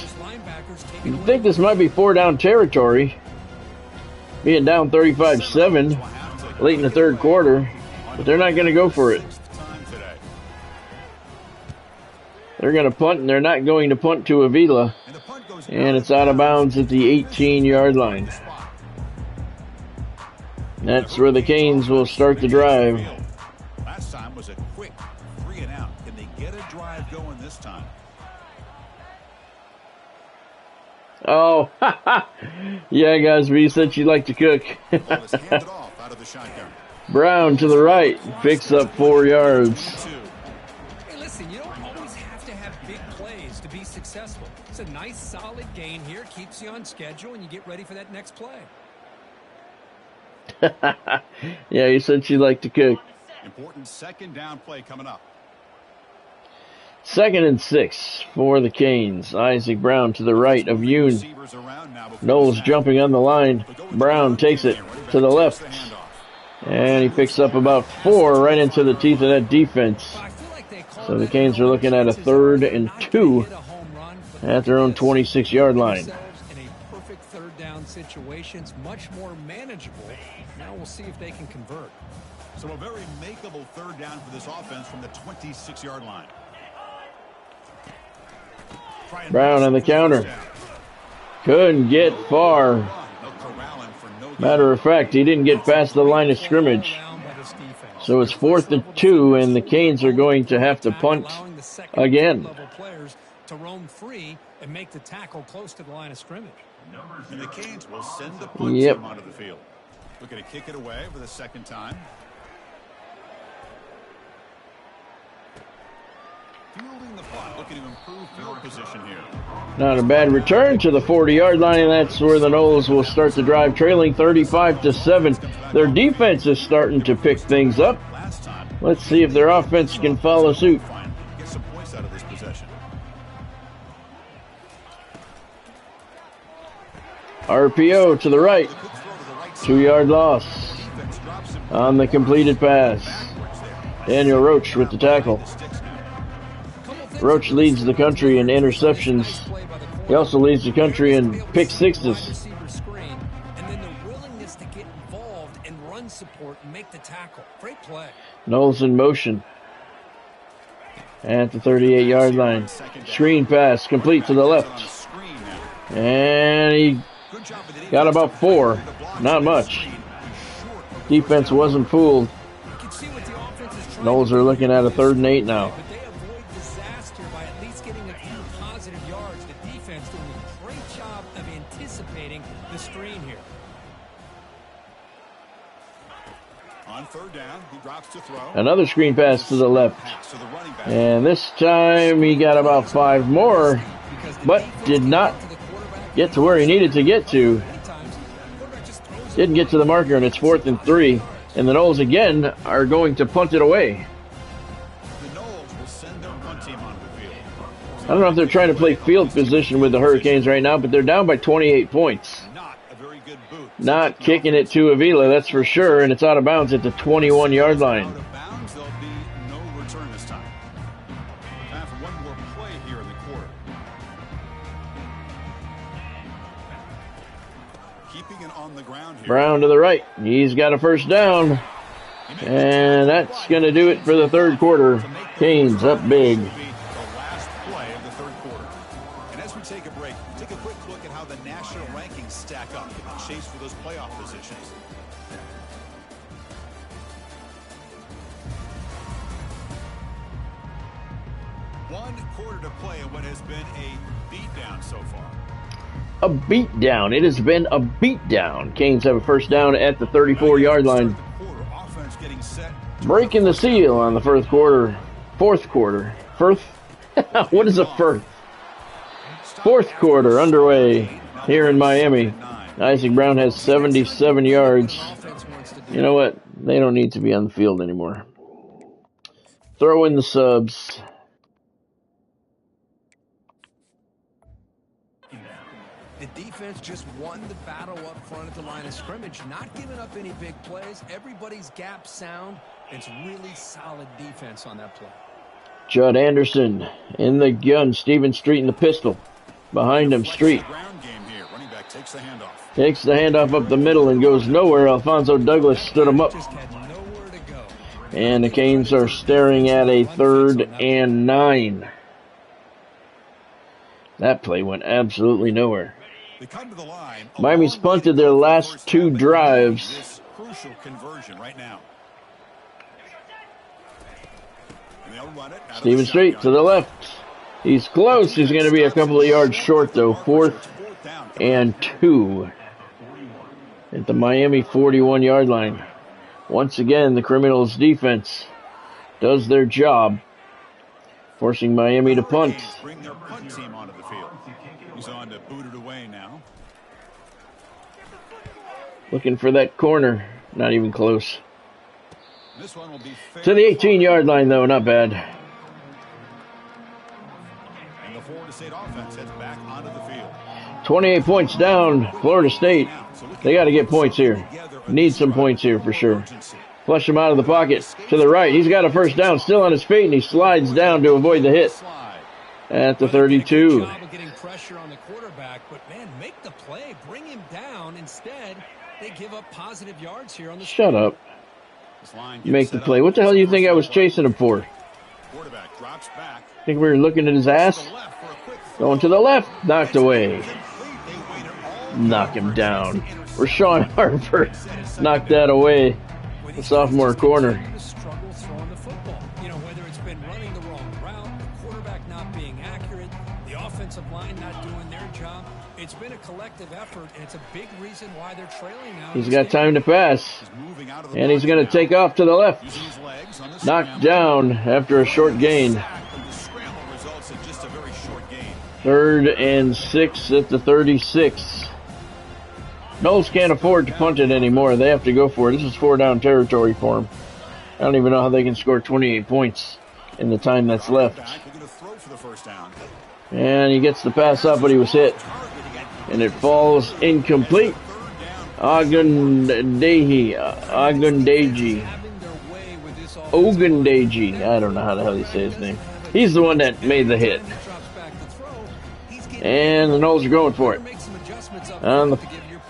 You think this might be 4-down territory, being down 35-7 late in the third quarter, but they're not going to go for it. They're going to punt, and they're not going to punt to Avila, and it's out of bounds at the 18-yard line. That's where the Canes will start the drive. Last time was a quick 3 and out. Can they get a drive going this time? Oh, yeah, guys, you said you like to cook. Brown to the right, picks up 4 yards. Hey, listen, you don't always have to have big plays to be successful. It's a nice, solid gain here, keeps you on schedule, and you get ready for that next play. Yeah, you said you like to cook. Important 2nd down play coming up. 2nd and 6 for the Canes. Isaac Brown to the right of Yoon. Knowles jumping on the line. Brown takes it to the left. And he picks up about 4 right into the teeth of that defense. So the Canes are looking at a 3rd and 2 at their own 26-yard line. In a perfect 3rd down situation, it's much more manageable. Now we'll see if they can convert. So a very makeable 3rd down for this offense from the 26-yard line. Brown on the counter. Couldn't get far. Matter of fact, he didn't get past the line of scrimmage. So it's 4th and 2, and the Canes are going to have to punt again. To roam free and make the tackle close to the line of scrimmage. And the Canes will send the punt team onto the field. Looking to kick it away for the 2nd time. Fielding the punt, looking to improve field position here. Not a bad return to the 40-yard line, and that's where the Noles will start the drive, trailing 35-7. Their defense is starting to pick things up. Let's see if their offense can follow suit. Get some points out of this possession. RPO to the right. 2-yard loss on the completed pass. Daniel Roach with the tackle. Roach leads the country in interceptions. He also leads the country in pick sixes. Knowles in motion at the 38-yard line. Screen pass complete to the left. And he got about 4. Not much. Defense wasn't fooled. Knowles are looking at a 3rd and 8 now. On third down, he drops to throw. Another screen pass to the left. And this time he got about 5 more, but did not get to where he needed to get to. Didn't get to the marker, and it's 4th and 3. And the Noles again are going to punt it away. The Noles will send their punt team onto the field. I don't know if they're trying to play field position with the Hurricanes right now, but they're down by 28 points. Not a very good boot. Not kicking it to Avila, that's for sure, and it's out of bounds at the 21-yard line. Out of bounds, there'll be no return this time. Time for one more play here in the quarter. Keeping it on the ground here. Brown to the right. He's got a first down. And that's going to do it for the third quarter. Canes up big. The last play of the third quarter. And as we take a break, take a quick look at how the national rankings stack up in the chase for those playoff positions. One quarter to play in what has been a beatdown so far. A beatdown. It has been a beatdown. Canes have a first down at the 34-yard line. Breaking the seal on the fourth quarter. Firth? What is a firth? Fourth quarter underway here in Miami. Isaac Brown has 77 yards. You know what? They don't need to be on the field anymore. Throw in the subs. The defense just won the battle up front at the line of scrimmage, not giving up any big plays. Everybody's gap sound. It's really solid defense on that play. Judd Anderson in the gun. Steven Street in the pistol. Behind him, Street. Takes the handoff up the middle and goes nowhere. Alfonso Douglas stood him up. And the Canes are staring at a 3rd and 9. That play went absolutely nowhere. Miami's punted their last 2 drives. Crucial conversion right now. Steven Street to the left. He's close. He's going to be a couple of yards short, though. 4th and 2 at the Miami 41-yard line. Once again, the Criminals' defense does their job, forcing Miami to punt. Bring their punt team onto the field. He's on to boot it away now. Looking for that corner. Not even close. This one will be To the 18-yard line, though. Not bad. And the Florida State offense heads back onto the field. 28 points down, Florida State. They got to get points here. Need some points here for sure. Flush him out of the pocket. To the right. He's got a first down, still on his feet, and he slides down to avoid the hit at the 32. Getting pressure on the quarterback, but man, make the play. Bring him down. Instead, they give up positive yards here on the Shut up. Make the play. What the hell do you think I was chasing him for? Quarterback drops back. Think we were looking at his ass? Going to the left. Knocked away. Knock him down. Rashawn Harper knocked that away. The sophomore corner. Struggle throwing the football. You know, whether it's been running the wrong route, the quarterback not being accurate, the offensive line not doing their job. It's been a collective effort, and it's a big reason why they're trailing now. He's got time to pass. And he's going to take off to the left. Knocked down after a short gain. 3rd and 6 at the 36. Noles can't afford to punt it anymore. They have to go for it. This is 4-down territory for them. I don't even know how they can score 28 points in the time that's left. And he gets the pass up, but he was hit. And it falls incomplete. Ogundeji. I don't know how the hell you say his name. He's the one that made the hit. And the Noles are going for it. On the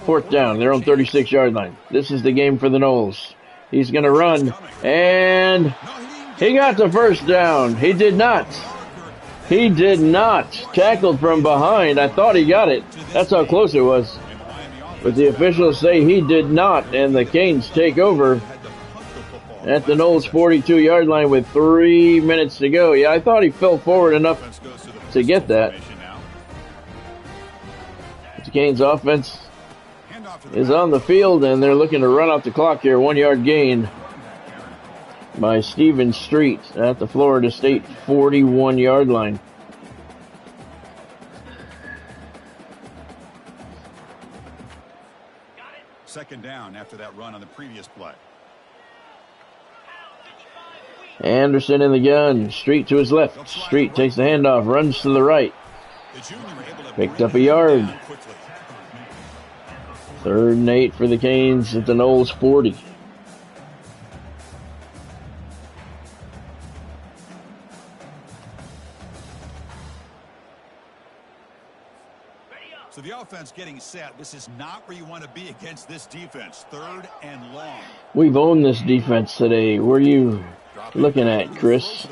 4th down, their own 36-yard line. This is the game for the Noles. He's going to run. And he got the first down. He did not. He did not. Tackled from behind. I thought he got it. That's how close it was. But the officials say he did not. And the Canes take over at the Noles 42-yard line with 3 minutes to go. Yeah, I thought he fell forward enough to get that. The Canes offense is on the field, and they're looking to run out the clock here. 1-yard gain by Stephen Street at the Florida State 41-yard line. Second down after that run on the previous play. Anderson in the gun. Street to his left. Street takes the handoff, runs to the right. Picked up a yard. 3rd and 8 for the Canes at the Knowles 40. So the offense getting set. This is not where you want to be against this defense. 3rd and long. We've owned this defense today. Where are you looking at, Chris?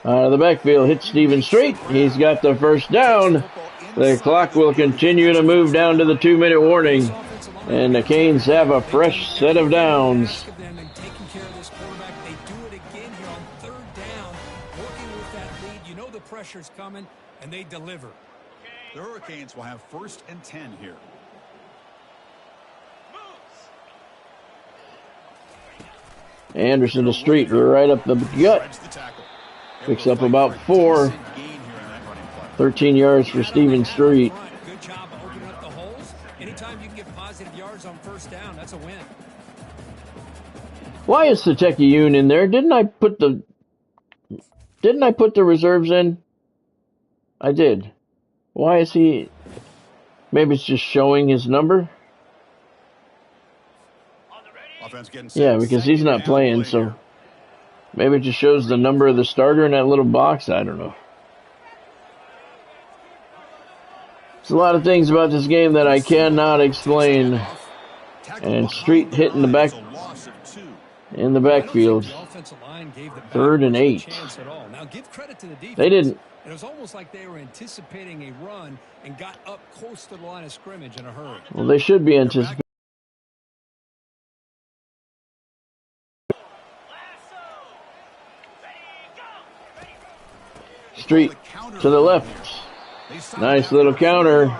Out of the backfield, hits Stephen Street. He's got the first down. The clock will continue to move down to the 2-minute warning. And the Canes have a fresh set of downs. Taking care of this quarterback. They do it again here on 3rd down. Working with that lead. You know the pressure's coming, and they deliver. The Hurricanes will have 1st and 10 here. Anderson to Street, right up the gut. Picks up about 4. 13 yards for Stephen Street. Good job of opening up the holes. Anytime you can get positive yards on 1st down, that's a win. Why is Satekiyun in there? Didn't I put the reserves in? I did. Why is he? Maybe it's just showing his number. Yeah, because he's not playing, so maybe it just shows the number of the starter in that little box. I don't know. There's a lot of things about this game that I cannot explain. And Street hitting the back in the backfield. 3rd and 8. Now give credit to the defense. They didn't. It was almost like they were anticipating a run and got up close to the line of scrimmage in a hurry. Well, they should be anticipating. Street to the left. Nice little counter.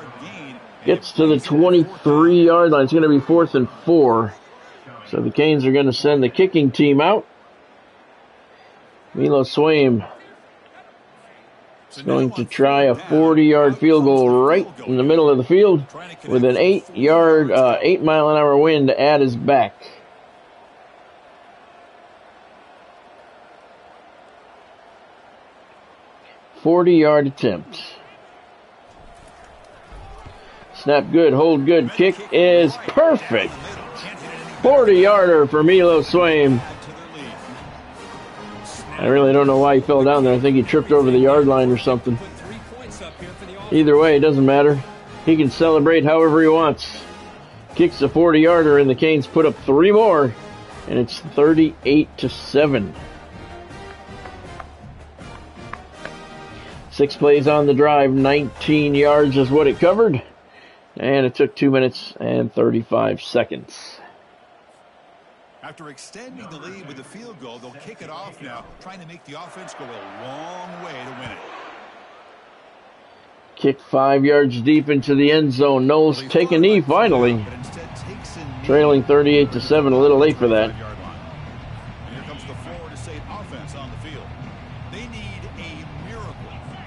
Gets to the 23-yard line. It's going to be 4th and 4. So the Canes are going to send the kicking team out. Milo Swaim is going to try a 40-yard field goal right in the middle of the field with an 8-mile-an-hour wind at his back. .40-yard attempt. Snap good, hold good, kick is perfect. 40-yarder for Milo Swaim. I really don't know why he fell down there. I think he tripped over the yard line or something. Either way, it doesn't matter. He can celebrate however he wants. Kicks a 40-yarder, and the Canes put up 3 more, and it's 38-7. 6 plays on the drive, 19 yards is what it covered, and it took 2 minutes and 35 seconds. After extending the lead with the field goal, they'll kick it off now, trying to make the offense go a long way to win it. Kick 5 yards deep into the end zone. Knowles take a knee finally. Trailing 38-7, a little late for that. And here comes the Florida State offense on the field. They need a miracle.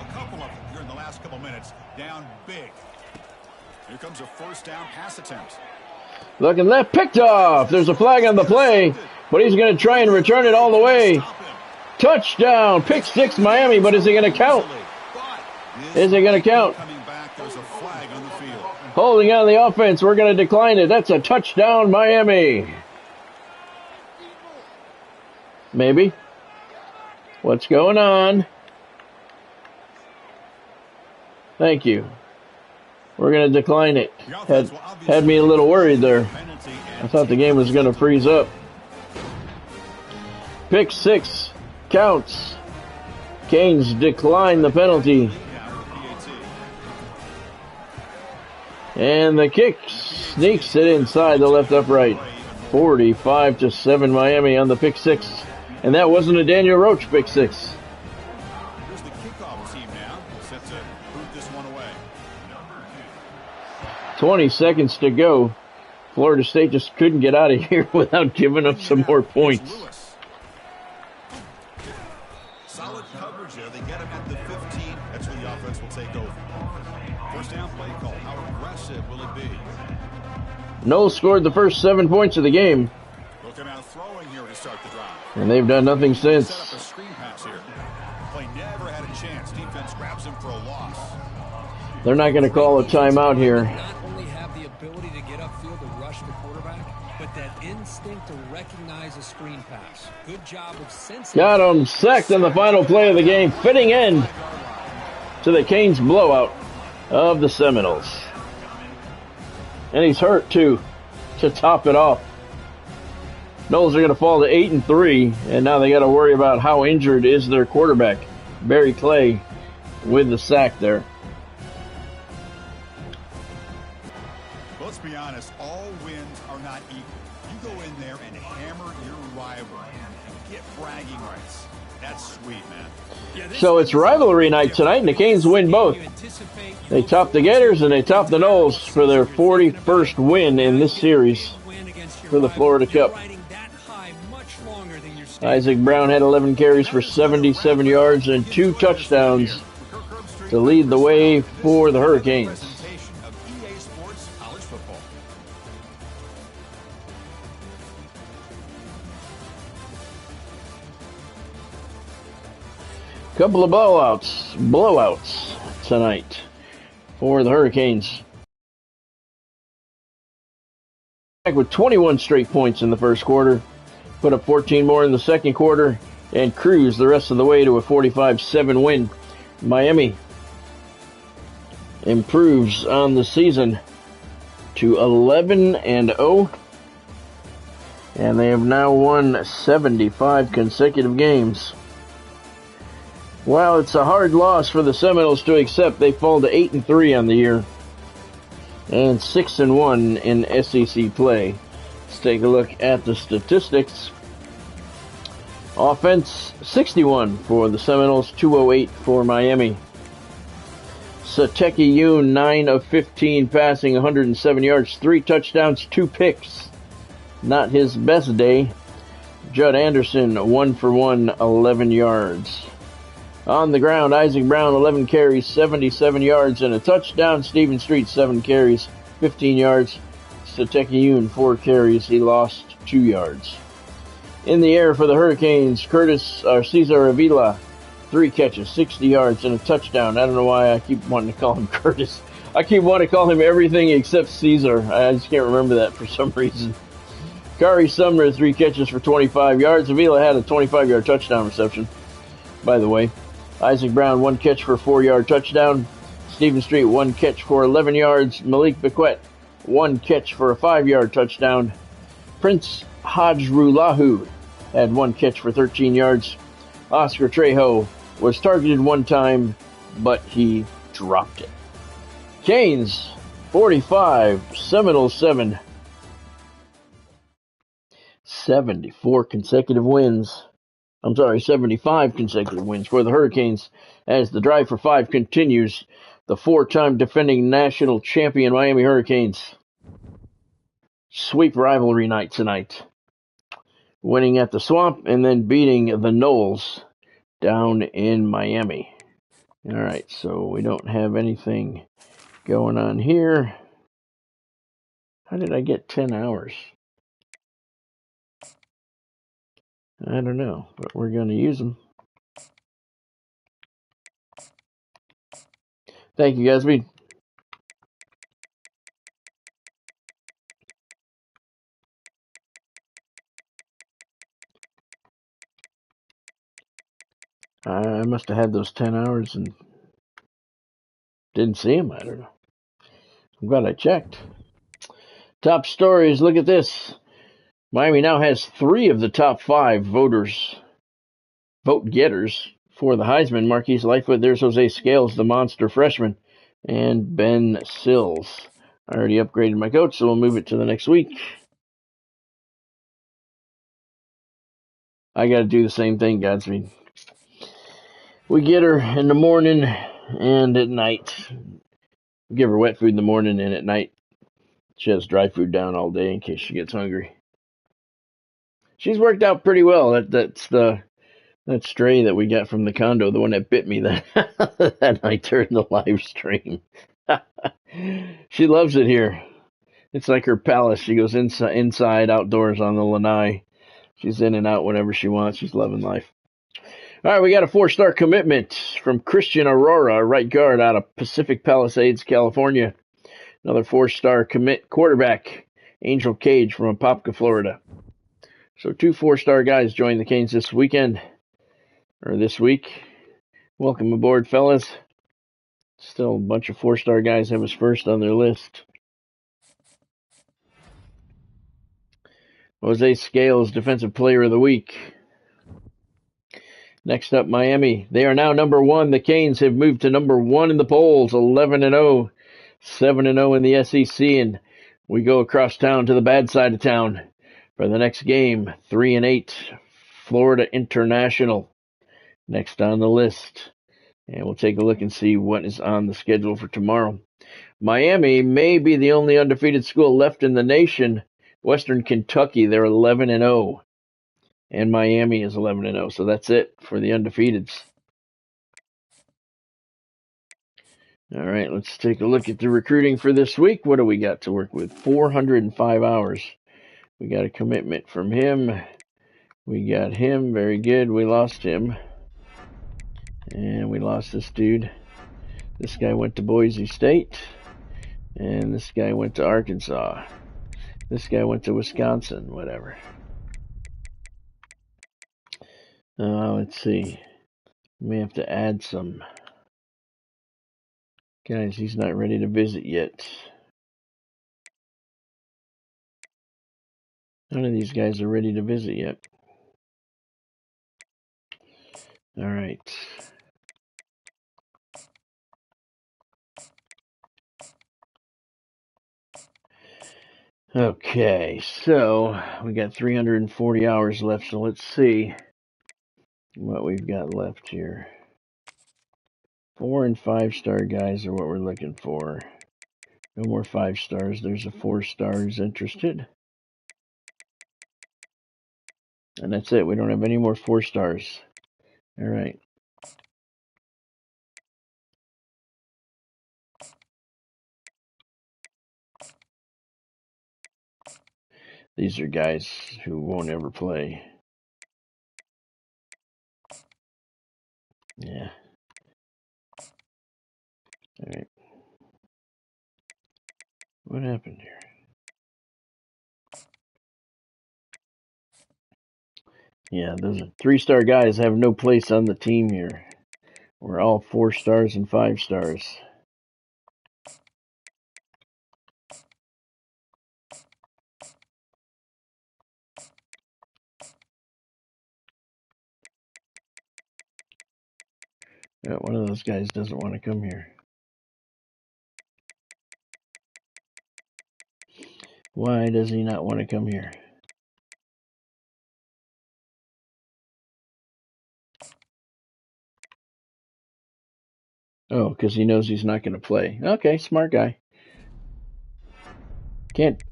A couple of them here in the last couple minutes. Down big. Here comes a 1st down pass attempt. Looking left, picked off. There's a flag on the play, but he's going to try and return it all the way. Touchdown, pick 6 Miami, but is it going to count? Is it going to count? Holding on the offense, we're going to decline it. That's a touchdown, Miami. Maybe. What's going on? Thank you. We're going to decline it. Had me a little worried there. I thought the game was going to freeze up. Pick 6 counts. Canes decline the penalty. And the kick sneaks it inside the left upright. 45-7 Miami on the pick 6. And that wasn't a Daniel Roach pick 6. Here's the kickoff team now, set to boot this one away. 20 seconds to go. Florida State just couldn't get out of here without giving up some more points. Knowles scored the first 7 points of the game. Looking out throwing here to start the drive. And they've done nothing since. Set up a screen pass here. Play never had a chance. Defense grabs him for a loss. They're not going to call a timeout here. Not only have the ability to get upfield to rush the quarterback, but that instinct to recognize a screen pass. Good job of sensing. Got him sacked on the final play of the game, fitting end to the Canes blowout of the Seminoles. And he's hurt too, to top it off. Knowles are going to fall to 8-3, and now they got to worry about how injured is their quarterback, Barry Clay, with the sack there. Let's be honest, all wins are not equal. You go in there and hammer your rival and get bragging rights. That's sweet, man. So it's rivalry night tonight, and the Canes win both. They top the Gators and they top the Noles for their 41st win in this series for the Florida Cup. Isaac Brown had 11 carries for 77 yards and 2 touchdowns to lead the way for the Hurricanes. Couple of blowouts tonight for the Hurricanes. Back with 21 straight points in the first quarter, put up 14 more in the second quarter, and cruise the rest of the way to a 45-7 win. Miami improves on the season to 11-0, and they have now won 75 consecutive games. While it's a hard loss for the Seminoles to accept, they fall to 8-3 on the year and 6-1 in SEC play. Let's take a look at the statistics. Offense, 61 for the Seminoles, 208 for Miami. Sateki Yoon, 9 of 15 passing, 107 yards, 3 touchdowns, 2 picks. Not his best day. Judd Anderson, 1 for 1, 11 yards. On the ground, Isaac Brown, 11 carries, 77 yards, and a touchdown. Stephen Street, 7 carries, 15 yards. Sateki Yoon, 4 carries. He lost 2 yards. In the air for the Hurricanes, Cesar Avila, 3 catches, 60 yards, and a touchdown. I don't know why I keep wanting to call him Curtis. I keep wanting to call him everything except Caesar. I just can't remember that for some reason. Kari Sumner, 3 catches for 25 yards. Avila had a 25-yard touchdown reception, by the way. Isaac Brown, 1 catch for a 4-yard touchdown. Stephen Street, 1 catch for 11 yards. Malik Bequette, 1 catch for a 5-yard touchdown. Prince Hajrulahu had 1 catch for 13 yards. Oscar Trejo was targeted 1 time, but he dropped it. Canes, 45, Seminoles 7. 74 consecutive wins. 75 consecutive wins for the Hurricanes as the drive for 5 continues. The 4-time defending national champion Miami Hurricanes sweep rivalry night tonight, winning at the Swamp and then beating the Noles down in Miami. All right, so we don't have anything going on here. How did I get 10 hours? I don't know, but we're going to use them. Thank you, Gatsby. I must have had those 10 hours and didn't see them. I don't know. I'm glad I checked. Top stories. Look at this. Miami now has 3 of the top 5 vote getters for the Heisman. Marquise Lightfoot, there's Jose Scales, the monster freshman, and Ben Sills. I already upgraded my coach, so we'll move it to the next week. I got to do the same thing, Godspeed. We get her in the morning and at night. We give her wet food in the morning, and at night she has dry food down all day in case she gets hungry. She's worked out pretty well. That's that stray that we got from the condo, the one that bit me that night during the live stream. She loves it here. It's like her palace. She goes inside, outdoors on the lanai. She's in and out whenever she wants. She's loving life. All right, we got a 4-star commitment from Christian Aurora, right guard out of Pacific Palisades, California. Another 4-star commit quarterback, Angel Cage from Apopka, Florida. So 2 4-star guys joined the Canes this weekend, or this week. Welcome aboard, fellas. Still a bunch of 4-star guys have us first on their list. Jose Scales, Defensive Player of the Week. Next up, Miami. They are now number 1. The Canes have moved to number 1 in the polls, 11-0, 7-0 in the SEC, and we go across town to the bad side of town for the next game, 3-8, Florida International. Next on the list. And we'll take a look and see what is on the schedule for tomorrow. Miami may be the only undefeated school left in the nation. Western Kentucky, they're 11-0. And Miami is 11-0. So that's it for the undefeateds. All right, let's take a look at the recruiting for this week. What do we got to work with? 405 hours. We got a commitment from him. We got him. Very good. We lost him. And we lost this dude. This guy went to Boise State. And this guy went to Arkansas. This guy went to Wisconsin, whatever. Let's see. We may have to add some. Guys, he's not ready to visit yet. None of these guys are ready to visit yet. All right. Okay, so we got 340 hours left, so let's see what we've got left here. 4 and 5-star guys are what we're looking for. No more 5 stars. There's a 4-star who's interested. And that's it. We don't have any more 4 stars. All right. These are guys who won't ever play. Yeah. All right. What happened here? Yeah, those 3-star guys have no place on the team here. We're all 4 stars and 5 stars. Yeah, one of those guys doesn't want to come here. Why does he not want to come here? Oh, because he knows he's not going to play. Okay, smart guy. Can't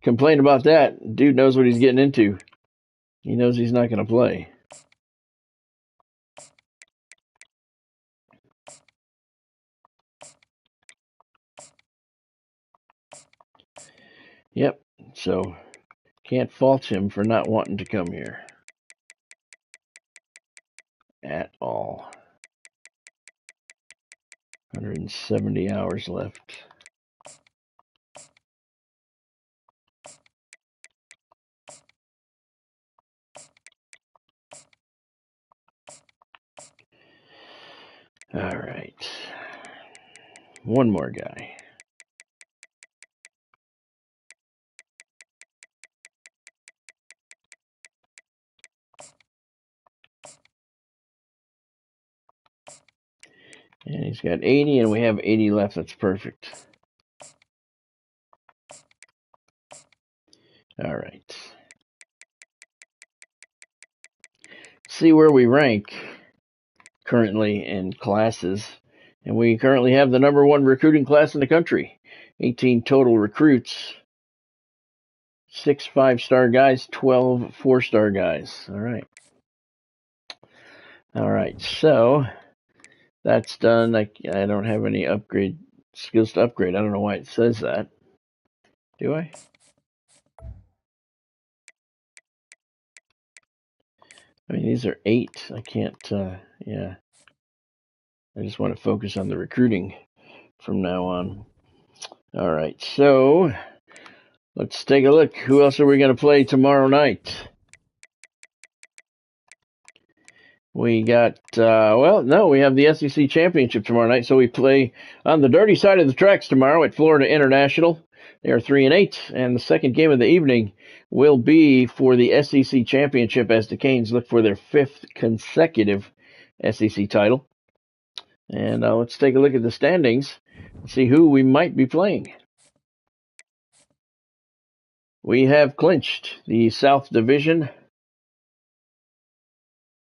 complain about that. Dude knows what he's getting into. He knows he's not going to play. Yep, so can't fault him for not wanting to come here. At all. 170 hours left. All right. One more guy. And he's got 80, and we have 80 left. That's perfect. All right. See where we rank currently in classes. And we currently have the number 1 recruiting class in the country. 18 total recruits. 6 5-star guys, 12 4-star guys. All right. All right, so that's done. I don't have any upgrade skills to upgrade. I don't know why it says that. Do I? I mean, these are 8. I can't, yeah. I just want to focus on the recruiting from now on. All right, so let's take a look. Who else are we going to play tomorrow night? We got, we have the SEC Championship tomorrow night, so we play on the dirty side of the tracks tomorrow at Florida International. They are 3-8, and the second game of the evening will be for the SEC Championship as the Canes look for their 5th consecutive SEC title. And let's take a look at the standings and see who we might be playing. We have clinched the South Division.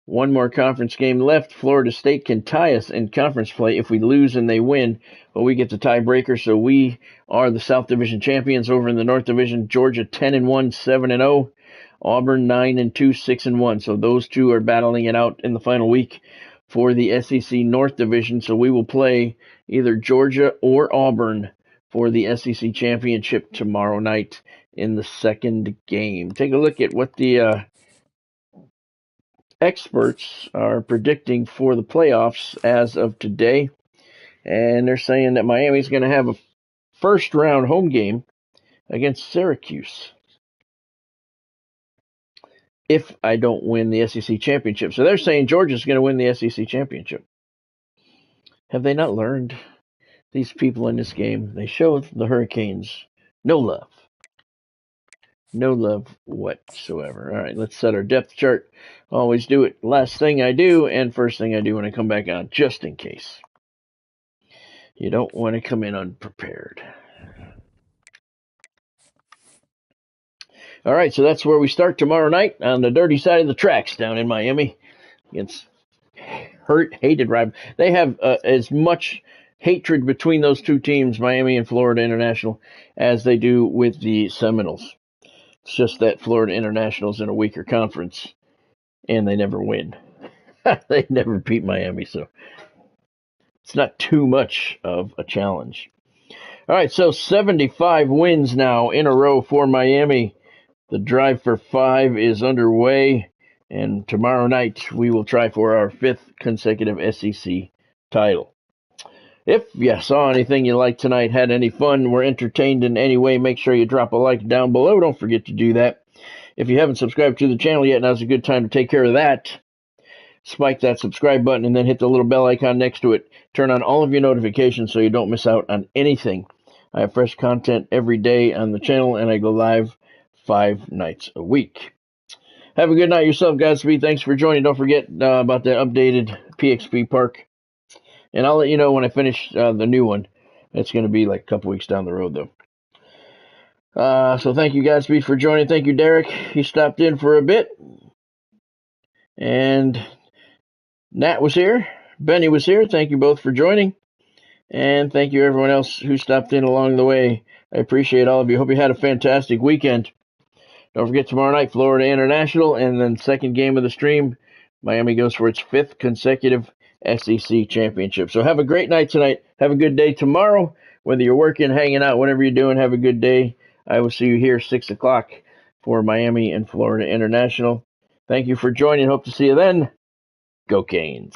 One more conference game left. Florida State can tie us in conference play. If we lose and they win, well, we get the tiebreaker. So we are the South Division champions. Over in the North Division, Georgia 10-1, 7-0. Auburn 9-2, 6-1. So those two are battling it out in the final week for the SEC North Division. So we will play either Georgia or Auburn for the SEC championship tomorrow night in the second game. Take a look at what the experts are predicting for the playoffs as of today, and they're saying that Miami's going to have a first round home game against Syracuse if I don't win the SEC championship. So they're saying Georgia's going to win the SEC championship. Have they not learned? These people in this game, they show the Hurricanes no love. No love whatsoever. All right, let's set our depth chart. Always do it last thing I do and first thing I do when I come back on, just in case. You don't want to come in unprepared. All right, so that's where we start tomorrow night on the dirty side of the tracks down in Miami against hated rival. They have as much hatred between those two teams, Miami and Florida International, as they do with the Seminoles. It's just that Florida International's in a weaker conference, and they never win. They never beat Miami, so it's not too much of a challenge. All right, so 75 wins now in a row for Miami. The drive for 5 is underway, and tomorrow night we will try for our 5th consecutive SEC title. If you saw anything you liked tonight, had any fun, were entertained in any way, make sure you drop a like down below. Don't forget to do that. If you haven't subscribed to the channel yet, now's a good time to take care of that. Spike that subscribe button and then hit the little bell icon next to it. Turn on all of your notifications so you don't miss out on anything. I have fresh content every day on the channel, and I go live 5 nights a week. Have a good night yourself, Godspeed. Thanks for joining. Don't forget about the updated PXP Park. And I'll let you know when I finish the new one. It's going to be like a couple weeks down the road, though. So thank you, Godspeed, for joining. Thank you, Derek. He stopped in for a bit. And Nat was here. Benny was here. Thank you both for joining. And thank you, everyone else who stopped in along the way. I appreciate all of you. Hope you had a fantastic weekend. Don't forget tomorrow night, Florida International, and then second game of the stream, Miami goes for its 5th consecutive SEC championship. So have a great night tonight. Have a good day tomorrow. Whether you're working, hanging out, whatever you're doing, have a good day. I will see you here 6 o'clock for Miami and Florida International. Thank you for joining. Hope to see you then. Go Canes.